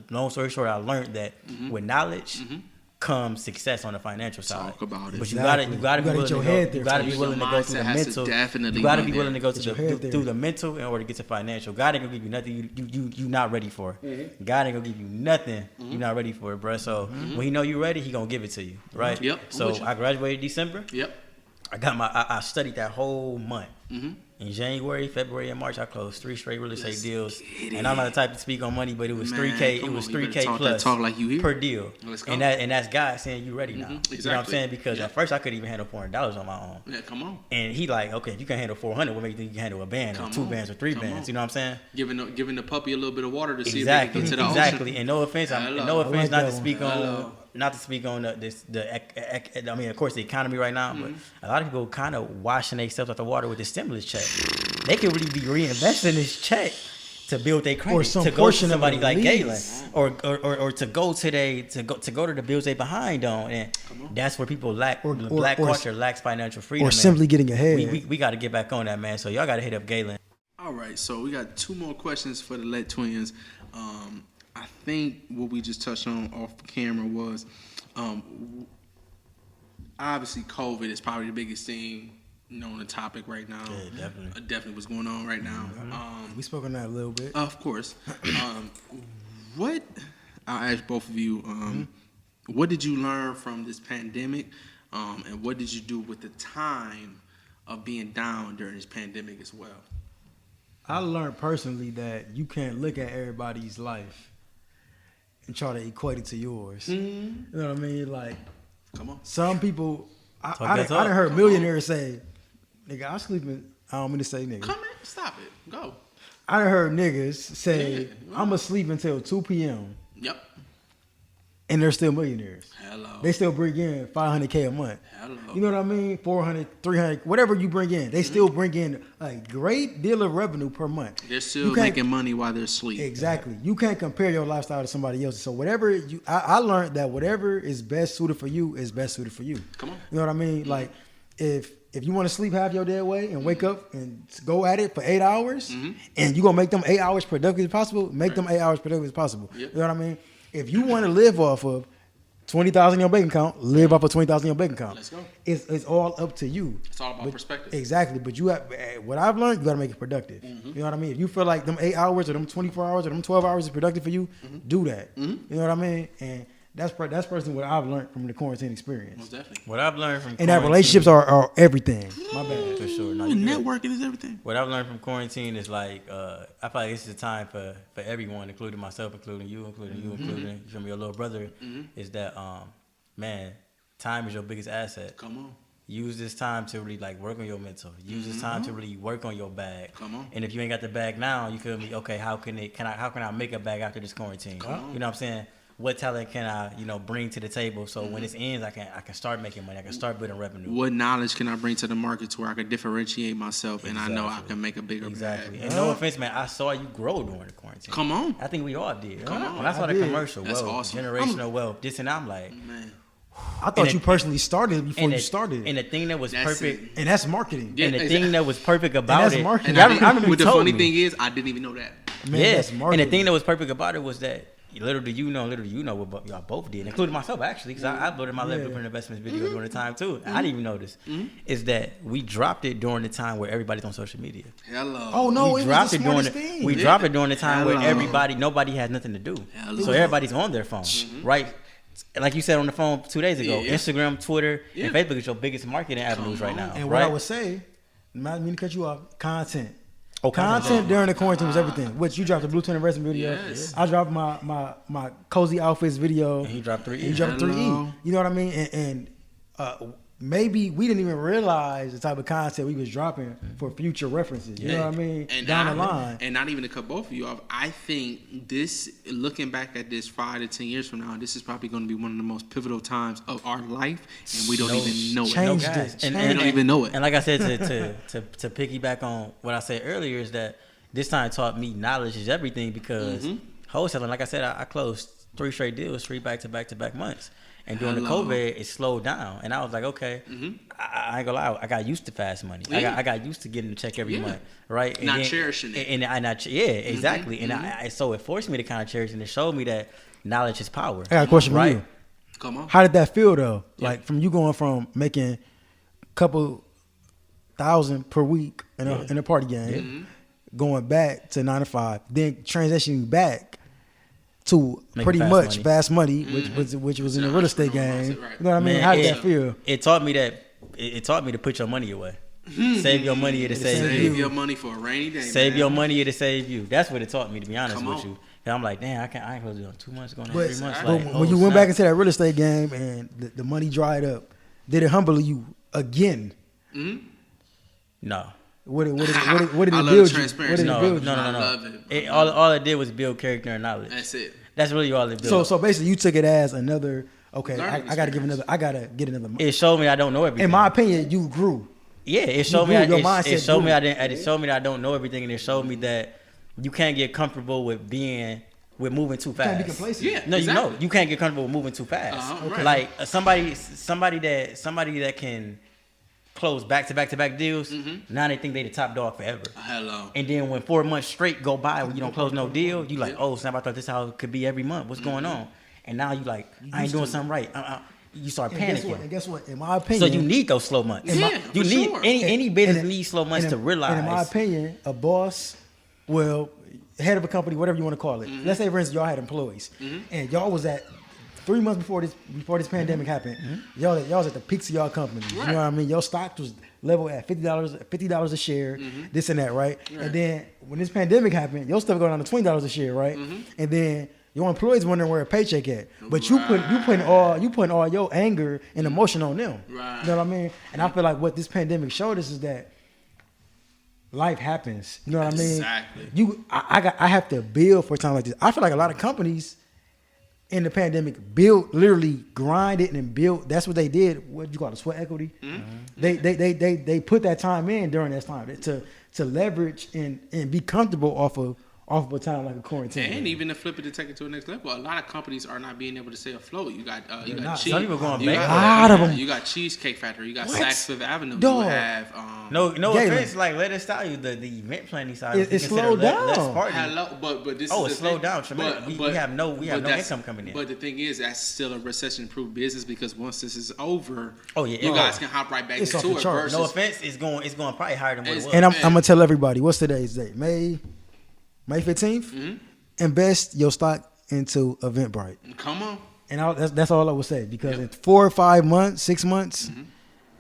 Long story short, I learned that with knowledge comes success on the financial side. Talk about it. But you gotta be willing to go. You gotta be willing to go through the mental. You gotta be willing to go through the mental in order to get to financial. God ain't gonna give you nothing you not ready for. God ain't gonna give you nothing you not ready for, bro. So when he know you ready, he gonna give it to you, right? Yep. So I graduated December. Yep. I studied that whole month. In January, February, and March, I closed 3 straight real estate deals. And I'm not the type to speak on money, but it was $3K. It was $3K plus like you here. per deal. Let's go. And that's God saying you ready now. Exactly. You know what I'm saying? Because at first I couldn't even handle $400 on my own. Yeah, come on. And he like, okay, if you can handle 400, what makes you think you can handle a band or 2 bands or 3 bands? You know what I'm saying? Giving the puppy a little bit of water to see if Exactly. they can get to the Exactly. ocean. And no offense, not to speak on I mean, of course, the economy right now, but a lot of people kind of washing themselves out the water with the stimulus check. They could really be reinvesting this check to build their credit, to go to somebody like Gaylon, or to go to the bills they behind on, and that's where people lack. Black culture lacks financial freedom, or simply getting ahead. We got to get back on that, man. So y'all got to hit up Gaylon. All right, so we got 2 more questions for the LETT twins. I think what we just touched on off camera was, obviously COVID is probably the biggest thing, on the topic right now. Yeah, Definitely what's going on right now. We spoke on that a little bit. Of course. I'll ask both of you, what did you learn from this pandemic, and what did you do with the time of being down during this pandemic as well? I learned personally that you can't look at everybody's life and try to equate it to yours. You know what I mean? Like, come on. Some people, I done heard millionaires say, "Nigga, I'm sleeping." I don't mean to say nigga. Come in, stop it, go. I done heard niggas say, "I'm gonna sleep until 2 p.m." Yep. And they're still millionaires. Hello. They still bring in $500K a month. Hello. You know what I mean? 400, 300, whatever you bring in, they still bring in a great deal of revenue per month. They're still making money while they're asleep. Exactly. You can't compare your lifestyle to somebody else's. So whatever I learned that whatever is best suited for you is best suited for you. Come on. You know what I mean? Like if you want to sleep half your day away and wake up and go at it for 8 hours, and you're gonna make them 8 hours productive as possible, make them 8 hours productive as possible. Yep. You know what I mean? If you want to live off of $20,000 in your bank account, live off of $20,000 in your bank account. Let's go. It's all up to you. It's all about perspective. Exactly. But you have what I've learned, you gotta make it productive. You know what I mean? If you feel like them 8 hours or them 24 hours or them 12 hours is productive for you, do that. You know what I mean? And that's personally what I've learned from the quarantine experience. Most definitely. What I've learned from and that relationships are everything. My bad. For sure. No, networking is everything. What I've learned from quarantine is like I feel like this is a time for everyone, including myself, including you, including you feel me, your little brother, is that man, time is your biggest asset. Come on. Use this time to really like work on your mental. Use this time to really work on your bag. Come on. And if you ain't got the bag now, you feel me? Okay, how can I make a bag after this quarantine? Come on. You know what I'm saying? What talent can I, bring to the table so when this ends, I can start making money. I can start building revenue. What knowledge can I bring to the market to where I can differentiate myself and I know I can make a bigger bag? And no offense, man, I saw you grow during the quarantine. Come on. I think we all did. Come on. When I saw the commercial, that's wealth, awesome. generational wealth, this and I'm like, man. I thought you personally started before you started. And the thing that was perfect. And that's marketing. And the thing that was perfect about it. And I remember the funny thing is, I didn't even know that. Man, that's marketing. And the thing that was perfect about it was that little do you know what y'all both did, including myself actually, because I uploaded my level investments video during the time too. I didn't even notice. Is that we dropped it during the time where everybody's on social media. Hello. Oh no, we it dropped was the it during smartest thing. we dropped it during the time where nobody had nothing to do. So everybody's on their phone, right? Like you said on the phone 2 days ago, Instagram, Twitter, and Facebook is your biggest marketing avenues right now. And what I would say, not mean to cut you off, content. Oh, content during the quarantine was everything. Which you dropped the Blue Twin investment video. Yes. I dropped my cozy outfits video. And he dropped 3E. He dropped 3E. You know what I mean? And maybe we didn't even realize the type of content we was dropping for future references. You know what I mean? And down the line. And not even to cut both of you off, I think this, looking back at this 5 to 10 years from now, this is probably going to be one of the most pivotal times of our life, and we don't even know it. We don't even know it. And like I said, to piggyback on what I said earlier, is that this time taught me knowledge is everything, because wholesaling, like I said, I closed 3 straight deals, 3 back-to-back months. And during the COVID, it slowed down, and I was like, okay, I ain't gonna lie, I got used to fast money. I got used to getting a check every month, right? And not cherishing it. Exactly. And so it forced me to kind of cherish, and it showed me that knowledge is power. I got a question for you. Come on. How did that feel though? Like from you going from making a couple thousand per week in a party game, going back to 9 to 5, then transitioning back to pretty much fast money, which was in the real estate game. You know what I mean? Man, how did that feel? It taught me to put your money away. Save your money, it'll save you. Save your money for a rainy day. Save your money, it'll save you. That's what it taught me, to be honest with you. And I'm like, damn, I ain't supposed to do 2 months, going on 3 months. But when you went back into that real estate game and the money dried up, did it humble you again? No. What did it build you? No. All it did was build character and knowledge. That's it. That's really all it built. So basically, you took it as another. Okay, I gotta get another. It showed me I don't know everything. In my opinion, you grew. Yeah, it showed me. It showed me that I don't know everything, and it showed me that you can't get comfortable with moving too fast. You can't be complacent. Yeah, no, exactly. you can't get comfortable with moving too fast. Right. Like somebody that can close back-to-back deals. Now they think they the top dog forever. Hello. And then when 4 months straight go by when you don't close no deal, you like, oh snap! I thought this how it could be every month. What's going on? And now you like, I ain't doing something right. You start panicking. And guess what? In my opinion, so you need those slow months. You need any business needs slow months to realize. And in my opinion, a boss, head of a company, whatever you want to call it. Let's say, for instance, y'all had employees, and y'all was at 3 months before this pandemic happened. Y'all was at the peaks of y'all company. Right. You know what I mean? Your stock was level at $50 a share, this and that, right? And then when this pandemic happened, your stuff going down to $20 a share, right? And then your employees wondering where a paycheck at, but you putting all your anger and emotion on them. Right. You know what I mean? And I feel like what this pandemic showed us is that life happens. You know what I mean? Exactly. I have to build for a time like this. I feel like a lot of companies in the pandemic literally grinded and built. That's what they did. What you call it, sweat equity? They put that time in during that time to leverage and be comfortable off of a time like a quarantine. And even to flip it to take it to the next level, a lot of companies are not being able to stay afloat. You got cheese. Some people going back. A lot of them. You got Cheesecake Factory. You got Saks Fifth Avenue. Dog. You have no offense. Like, let us tell you, the event planning side. It slowed down. But this it slowed down tremendously. We have no income coming in. But the thing is, that's still a recession-proof business, because once this is over, you guys can hop right back into it. No offense, it's going probably higher than what it was. And I'm gonna tell everybody, what's today's date? May 15th, invest your stock into Eventbrite. Come on. And that's all I would say, because in 4 or 5 months, 6 months,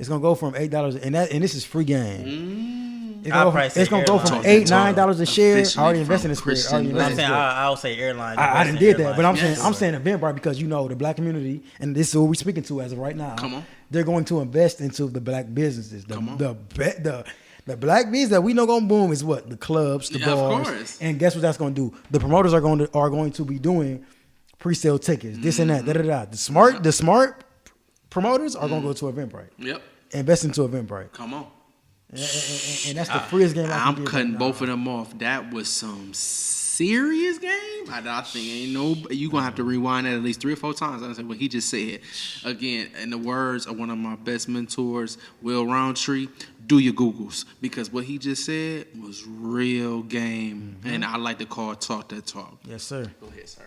it's gonna go from $8, and this is free game. It's gonna go from $8-9 a share. I already invested in this. I'll say airline. I didn't did that, but I'm saying Eventbrite, because the black community, and this is what we're speaking to as of right now. Come on. They're going to invest into the black businesses. The black bees that we know gonna boom is what? The clubs, the bars. Of course. And guess what that's gonna do? The promoters are going to be doing pre-sale tickets, this and that, The smart promoters are gonna go to Eventbrite. Yep. Invest into Eventbrite. Come on. And that's the freest game I'm cutting both of them off. That was some serious game. I think you gonna have to rewind that at least 3 or 4 times. I said what he just said. Again, in the words of one of my best mentors, Will Roundtree, do your Googles, because what he just said was real game, and I like to call talk that talk. Yes, sir. Go ahead, sir.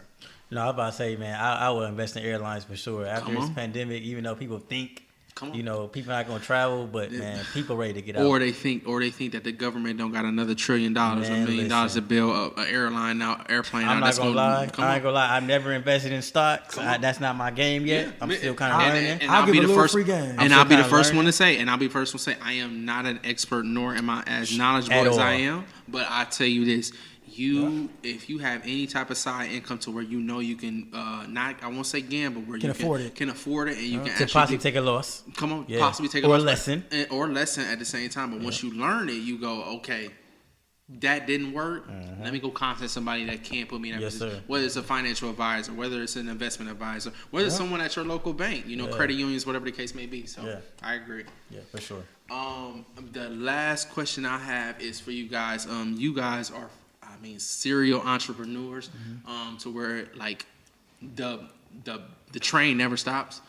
No, I was about to say, man, I would invest in airlines for sure. After this pandemic, even though people think, people not gonna travel, but man, people ready to get out. Or they think that the government don't got another $1 trillion, $1 million to build an airplane out. I'm not gonna lie. I ain't gonna lie. I've never invested in stocks. That's not my game yet. I'm still kind of learning. And I'll be the first. Free game. And I'll be the first one to say. I am not an expert, nor am I as knowledgeable as I am. But I tell you this. If you have any type of side income to where you can I won't say gamble, where you can afford it, and you can actually possibly take a loss. Possibly take a loss or lesson at the same time. But once you learn it, you go, okay, that didn't work. Let me go contact somebody that can put me in that position. Whether it's a financial advisor, whether it's an investment advisor, whether it's someone at your local bank, credit unions, whatever the case may be. So I agree. Yeah, for sure. The last question I have is for you guys. You guys are, serial entrepreneurs, to where like the train never stops.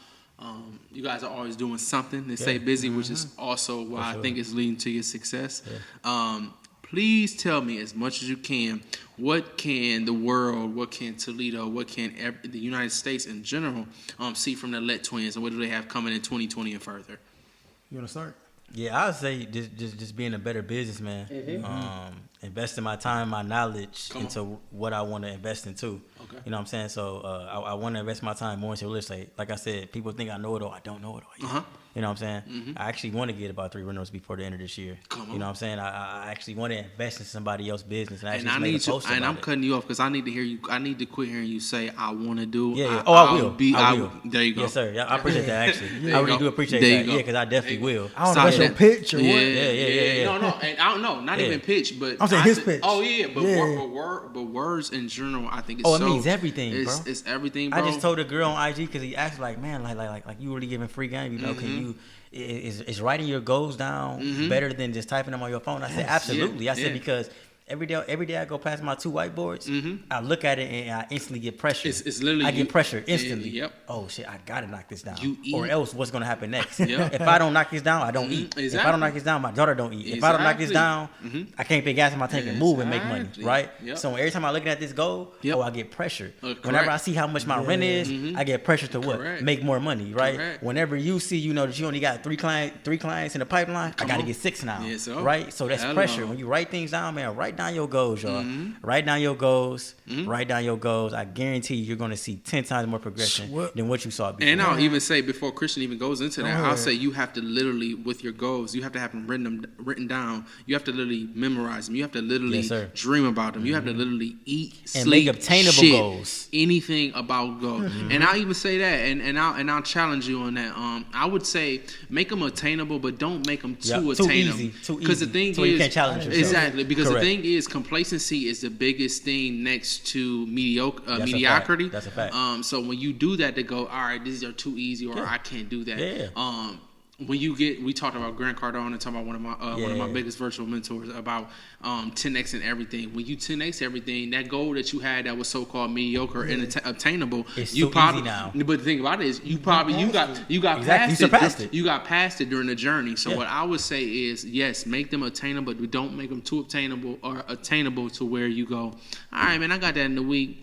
You guys are always doing something to stay busy, which is also why I think is leading to your success. Please tell me as much as you can, what can the world, what can Toledo, what can the United States in general see from the Lett twins, and what do they have coming in 2020 and further? You want to start? Yeah, I would say just being a better businessman. Investing my time, my knowledge into what I want to invest into. Okay. You know what I'm saying? So I want to invest my time more into real estate. Like I said, people think I know it all. I don't know it all yet. You know what I'm saying? I actually want to get about 3 rentals before the end of this year. You know what I'm saying? I actually want to invest in somebody else's business and actually make a post about it. I'm cutting you off because I need to hear you. I need to quit hearing you say I want to do. Yeah. I will. I will. There you go. Yes, sir. Yeah, I appreciate that actually. I really do appreciate that. Yeah, because I definitely will. I don't know if that's your pitch or what. Yeah. No, and I don't know. Not even pitch, but I'm saying his pitch. Oh yeah, but words in general, I think it's it means everything, bro. It's everything, bro. I just told a girl on IG because he asked like, man, like you really giving free game, can you? Is writing your goals down better than just typing them on your phone? I said, absolutely. I said, because every day I go past my 2 whiteboards, I look at it and I instantly get pressure. It's literally I get pressure instantly. Yep. Oh shit, I gotta knock this down. Or else what's gonna happen next? If I don't knock this down, I don't eat. Exactly. If I don't knock this down, my daughter don't eat. If I don't knock this down, I can't put gas in my tank and move and make money. Right? Yep. So every time I look at this goal, I get pressure. Whenever I see how much my rent is, I get pressure to what? Make more money, right? Correct. Whenever you see, that you only got 3 clients in the pipeline, I gotta get 6 now. Right? So that's pressure. When you write things down, man, write down your goals, y'all. Write down your goals. Write down your goals. I guarantee you're going to see 10 times more progression than what you saw before. And I'll even say, before Christian even goes into that, I'll say you have to literally, with your goals, you have to have them written down. You have to literally memorize them. You have to literally dream about them. You have to literally eat, and sleep, make obtainable goals. Anything about goals. And I'll even say that, and I'll challenge you on that. I would say make them attainable, but don't make them too attainable. Too easy. Because the thing is, you can't challenge yourself. Exactly. Because the thing is, complacency is the biggest thing next to mediocrity. That's a fact. So when you do that, they go, all right, these are too easy, or I can't do that. Yeah. When we talked about Grant Cardone and talking about one of my biggest virtual mentors about 10x and everything. When you 10x everything, that goal that you had that was so called mediocre and obtainable, it's you so probably easy now. But the thing about it is, you got exactly. past it. You got past it during the journey. So what I would say is, yes, make them attainable, but don't make them too obtainable or attainable to where you go, all right, man, I got that in the week.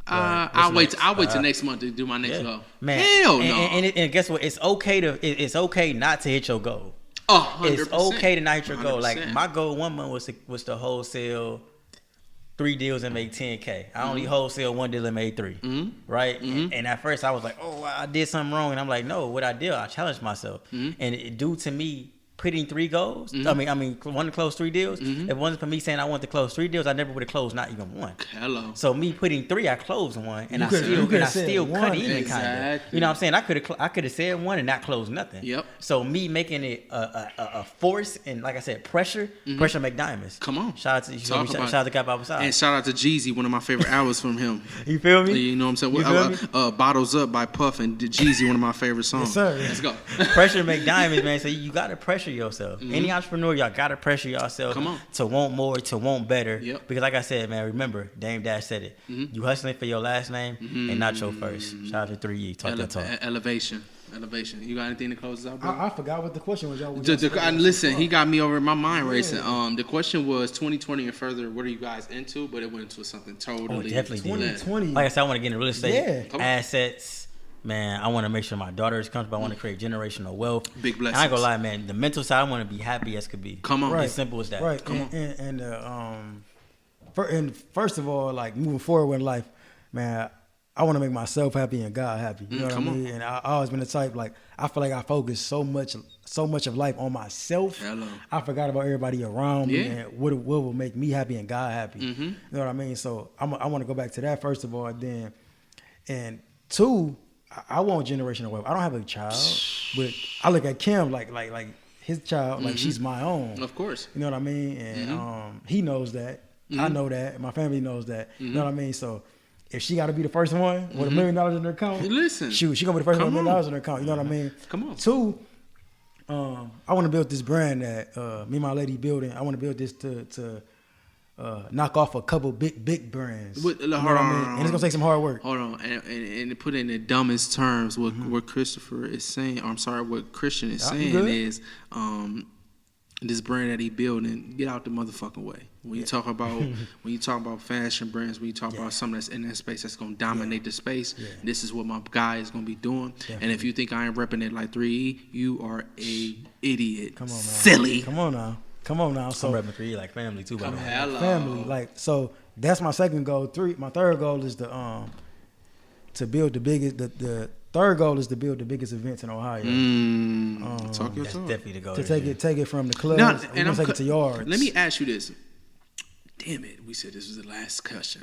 I'll wait till next month to do my next goal. Man, hell no. And guess what? It's okay not to hit your goal. 100%. It's okay to not hit your goal. 100%. Like my goal one month was to wholesale 3 deals and make $10K. I only wholesale 1 deal and made 3. Right? And at first I was like, oh, I did something wrong. And I'm like, no, what I did, I challenged myself. And due to me putting 3 goals, I mean, wanting to close 3 deals. If it wasn't for me saying I wanted to close 3 deals, I never would have closed not even 1. Hello. So me putting 3, I closed 1, and I still cut even kind of. You know what I'm saying? I could have said 1 and not closed nothing. Yep. So me making it a force and, like I said, pressure make diamonds. Come on. Shout out to Cap Outside. And shout out to Jeezy, one of my favorite hours from him. You feel me? You know what I'm saying? Bottles Up by Puff and Jeezy, one of my favorite songs. Yes, sir. Let's go. Pressure make diamonds, man. So you got to pressure yourself. Any entrepreneur, y'all got to pressure yourself to want more, to want better. Yep. Because like I said, man, remember, Dame Dash said it. You hustling for your last name and not your first. Shout out to 3E. Talk that talk. Elevation. Elevation. You got anything to close us out, bro? I forgot what the question was, y'all. Listen, he got me over my mind racing. The question was 2020 and further, what are you guys into? But it went into something totally definitely 2020. Like I said, I want to get into real estate, Yeah. assets. Man, I want to make sure my daughter is comfortable. I want to create generational wealth. Big blessings. I ain't gonna lie, man. The mental side, I want to be happy as could be. Come on. Right. As simple as that. Right. Come on. And first of all, like moving forward in life, man, I want to make myself happy and God happy. You know what I mean? And I always been the type, like, I feel like I focus so much of life on myself. Hello. I forgot about everybody around me and what will make me happy and God happy. You know what I mean? So I want to go back to that first of all, and two, I want generational wealth. I don't have a child, but I look at Kim like his child, like she's my own. Of course. You know what I mean? And he knows that. I know that. My family knows that. You know what I mean? So if she got to be the first one with $1 million in her account, listen, shoot, she gonna be the first one with $1 million in her account. You know what I mean? Come on. Two, I want to build this brand that me and my lady building. I want to build this to knock off a couple big brands. And it's gonna take some hard work. Hold on, and to put it in the dumbest terms, what Christopher is saying, or I'm sorry, what Christian is saying is, this brand that he building, get out the motherfucking way. When you talk about fashion brands, when you talk about something that's in that space that's gonna dominate the space, this is what my guy is gonna be doing. Definitely. And if you think I ain't repping it like 3E, you are a idiot. Come on, man. Silly. Come on now. So I'm repping 3E like family too, by the way. Family, like, so that's my second goal. My third goal is to build the biggest. The third goal is to build the biggest events in Ohio. Talk your That's talk. definitely the goal. To take it from the clubs and take it to yards. Let me ask you this. Damn it, we said this was the last question.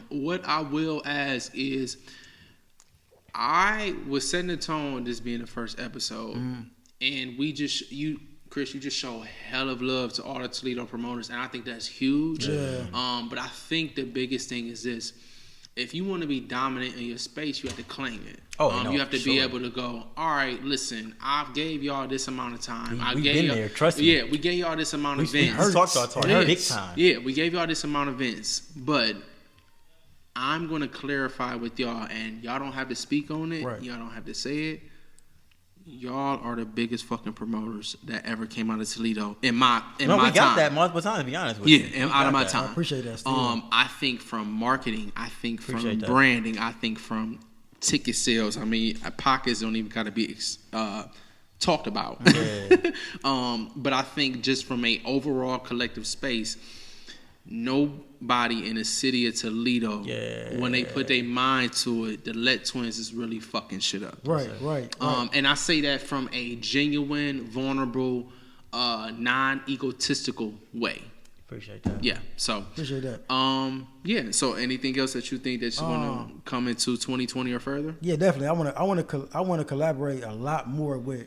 What I will ask is, I was setting the tone this being the first episode, and Chris, you just show a hell of love to all the Toledo promoters, and I think that's huge. Yeah. But I think the biggest thing is this. If you want to be dominant in your space, you have to claim it. You have to be able to go, all right, listen, I gave y'all this amount of time. We've been there, trust me. Yeah, we gave y'all this amount of events. We talked our talk big time. Yeah, we gave y'all this amount of events. But I'm going to clarify with y'all, and y'all don't have to speak on it. Right. Y'all don't have to say it. Y'all are the biggest fucking promoters that ever came out of Toledo in my time. We got that multiple times, to be honest with you. Yeah, out of my time. I appreciate that. I think from marketing, I think from branding, I think from ticket sales. I mean, pockets don't even got to be talked about. Yeah. But I think just from a overall collective space, nobody in the city of Toledo, when they put their mind to it, the LETT Twins is really fucking shit up. Right. And I say that from a genuine, vulnerable, non-egotistical way. Appreciate that. Yeah. So appreciate that. Yeah. So anything else that you think that you want to come into 2020 or further? Yeah, definitely. I want to collaborate a lot more with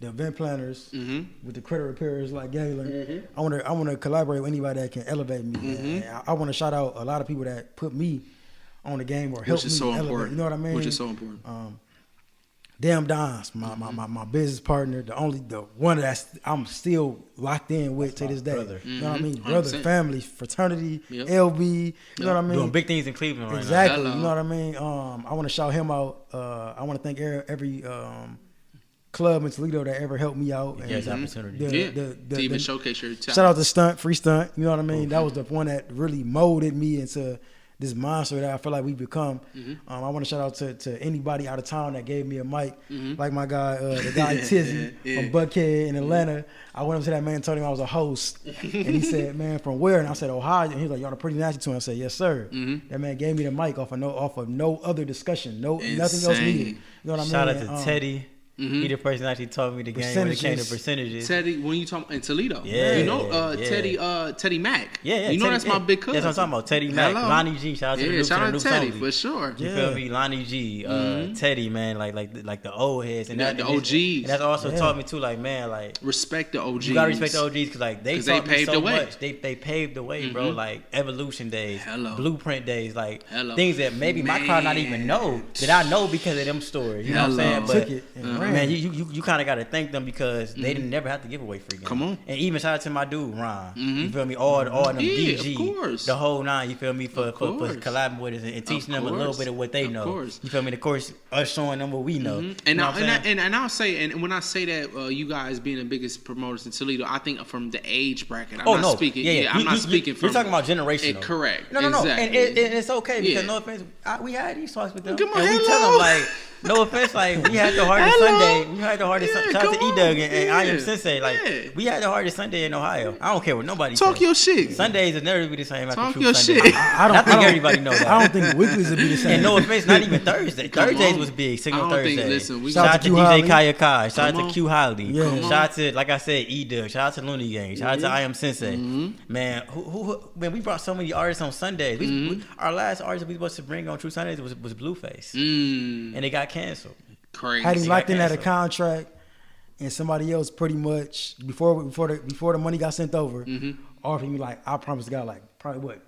the event planners, with the credit repairers like Gaylon. I want to collaborate with anybody that can elevate me. I want to shout out a lot of people that put me on the game or help me elevate. Important. You know what I mean? Which is so important. Damn Dons, my business partner, the one that I'm still locked in with to this day. Brother. You know what I mean? Brother, 100%. Family, fraternity, LB. You know what I mean? Doing big things in Cleveland right now. Exactly. You know what I mean? I want to shout him out. I want to thank every club in Toledo that ever helped me out. Yes, opportunity. To even showcase your talent. Shout out to Free Stunt. You know what I mean? That was the one that really molded me into this monster that I feel like we've become. I want to shout out to anybody out of town that gave me a mic, like my guy, the guy Tizzy from Buckhead in Atlanta. I went up to that man and told him I was a host, and he said, "Man, from where?" And I said, "Ohio." And he was like, "Y'all the pretty nasty twins." I said, "Yes, sir." That man gave me the mic off of no other discussion, nothing else needed. You know what I mean? Shout out to Teddy. He the person that actually taught me the game when it came to percentages. Teddy, when you talk in Toledo, Teddy Mack. Yeah, you know that's my big cousin. That's what I'm talking about. Teddy Mack, Lonnie G. Shout out to the new Teddy Sony. for sure. You feel me? Lonnie G, Teddy, man, like the old heads and the OGs. And that's also taught me too, like, man, like respect the OGs. You gotta respect the OGs because like they taught me so much. They paved the way, bro. Like evolution days, blueprint days, like things that maybe my crowd not even know that I know because of them stories. You know what I'm saying? But man, you kind of got to thank them because they didn't never have to give away free games. Come on. And even shout out to my dude Ron. You feel me? All them DG, of course. the whole nine. You feel me? For collabing with us and teaching them a little bit of what they know. You feel me? Of course, us showing them what we know. And I'll say, and when I say that, you guys being the biggest promoters in Toledo, I think from the age bracket. I'm not speaking. I'm not speaking from. You're talking about generational. Correct. No. Exactly. And it's okay because no offense, we had these talks with them, and we tell them like. No offense, like we had the hardest Sunday. We had the hardest Sunday. Shout out to E-Doug and I Am Sensei. Like we had the hardest Sunday in Ohio. I don't care what nobody talk says. your shit. Sundays will never be the same after talk True your Sunday. shit. I think everybody knows that. I don't think weeklies would be the same. And no offense, not even Thursday. Thursdays was big. Signal Thursday. Shout out to DJ Kaya Kai. Shout out to Q Holly. Shout out to, like I said, E-Doug. Shout out to Looney Gang. Shout out to I Am Sensei. Man, man, we brought so many artists on Sundays. Our last artist we supposed to bring on True Sundays was Blueface, and they got canceled. Crazy. Had he locked in at a contract, and somebody else pretty much before the money got sent over, offered me like, I promised God, like probably what,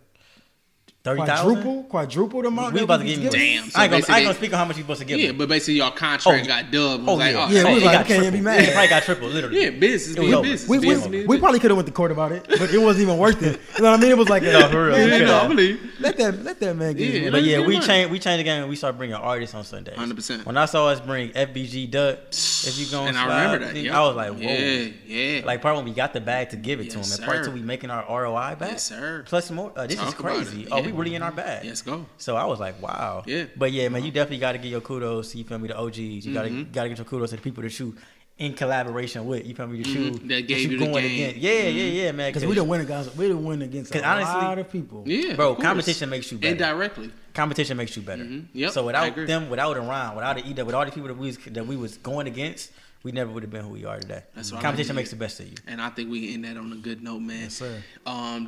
30,000? Quadruple the amount. We about to give him. Damn. I ain't gonna speak on how much you supposed to give him. Yeah, but basically your contract got dubbed. We can't even be mad. It probably got triple, literally. Yeah, business. We probably could have went to court about it, but it wasn't even worth it. You know what I mean? It was like, no, for real. Let that man get it. But yeah, we changed the game and we started bringing artists on Sundays. 100%. When I saw us bring FBG Duck, if you going, and I remember that. I was like, whoa. Yeah. Like part when we got the bag to give it to him, and part two we making our ROI back. Yes, sir. Plus more. This is crazy. Oh, we really in our bag. Let's go. So I was like, wow. Yeah. But yeah, man, you definitely got to give your kudos. You feel me? The OGs. You gotta get your kudos to the people that you in collaboration with. You feel me? That gave you the game. Against. Yeah, man. Because we didn't win against a lot of people. Yeah, bro. Competition makes you better. Indirectly. Competition makes you better. Yep, so without them, without Iran, without the with all the people that we was going against, we never would have been who we are today. Competition makes the best of you. And I think we can end that on a good note, man. Yes, sir.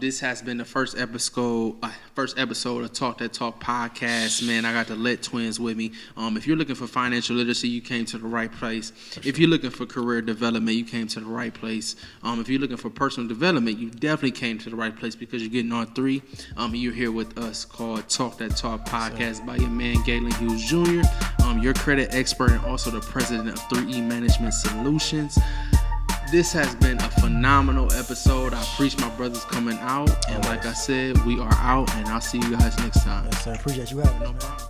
This has been the first episode of Talk That Talk podcast, man. I got the LETT Twins with me. If you're looking for financial literacy, you came to the right place. If you're looking for career development, you came to the right place. If you're looking for personal development, you definitely came to the right place because you're getting all three. You're here with us called Talk That Talk podcast by your man Gaylon Hughes Jr., your credit expert and also the president of 3E Management Solutions. This has been a phenomenal episode. I appreciate my brothers coming out. And like I said, we are out, and I'll see you guys next time. Yes, sir. Appreciate you having me. No problem.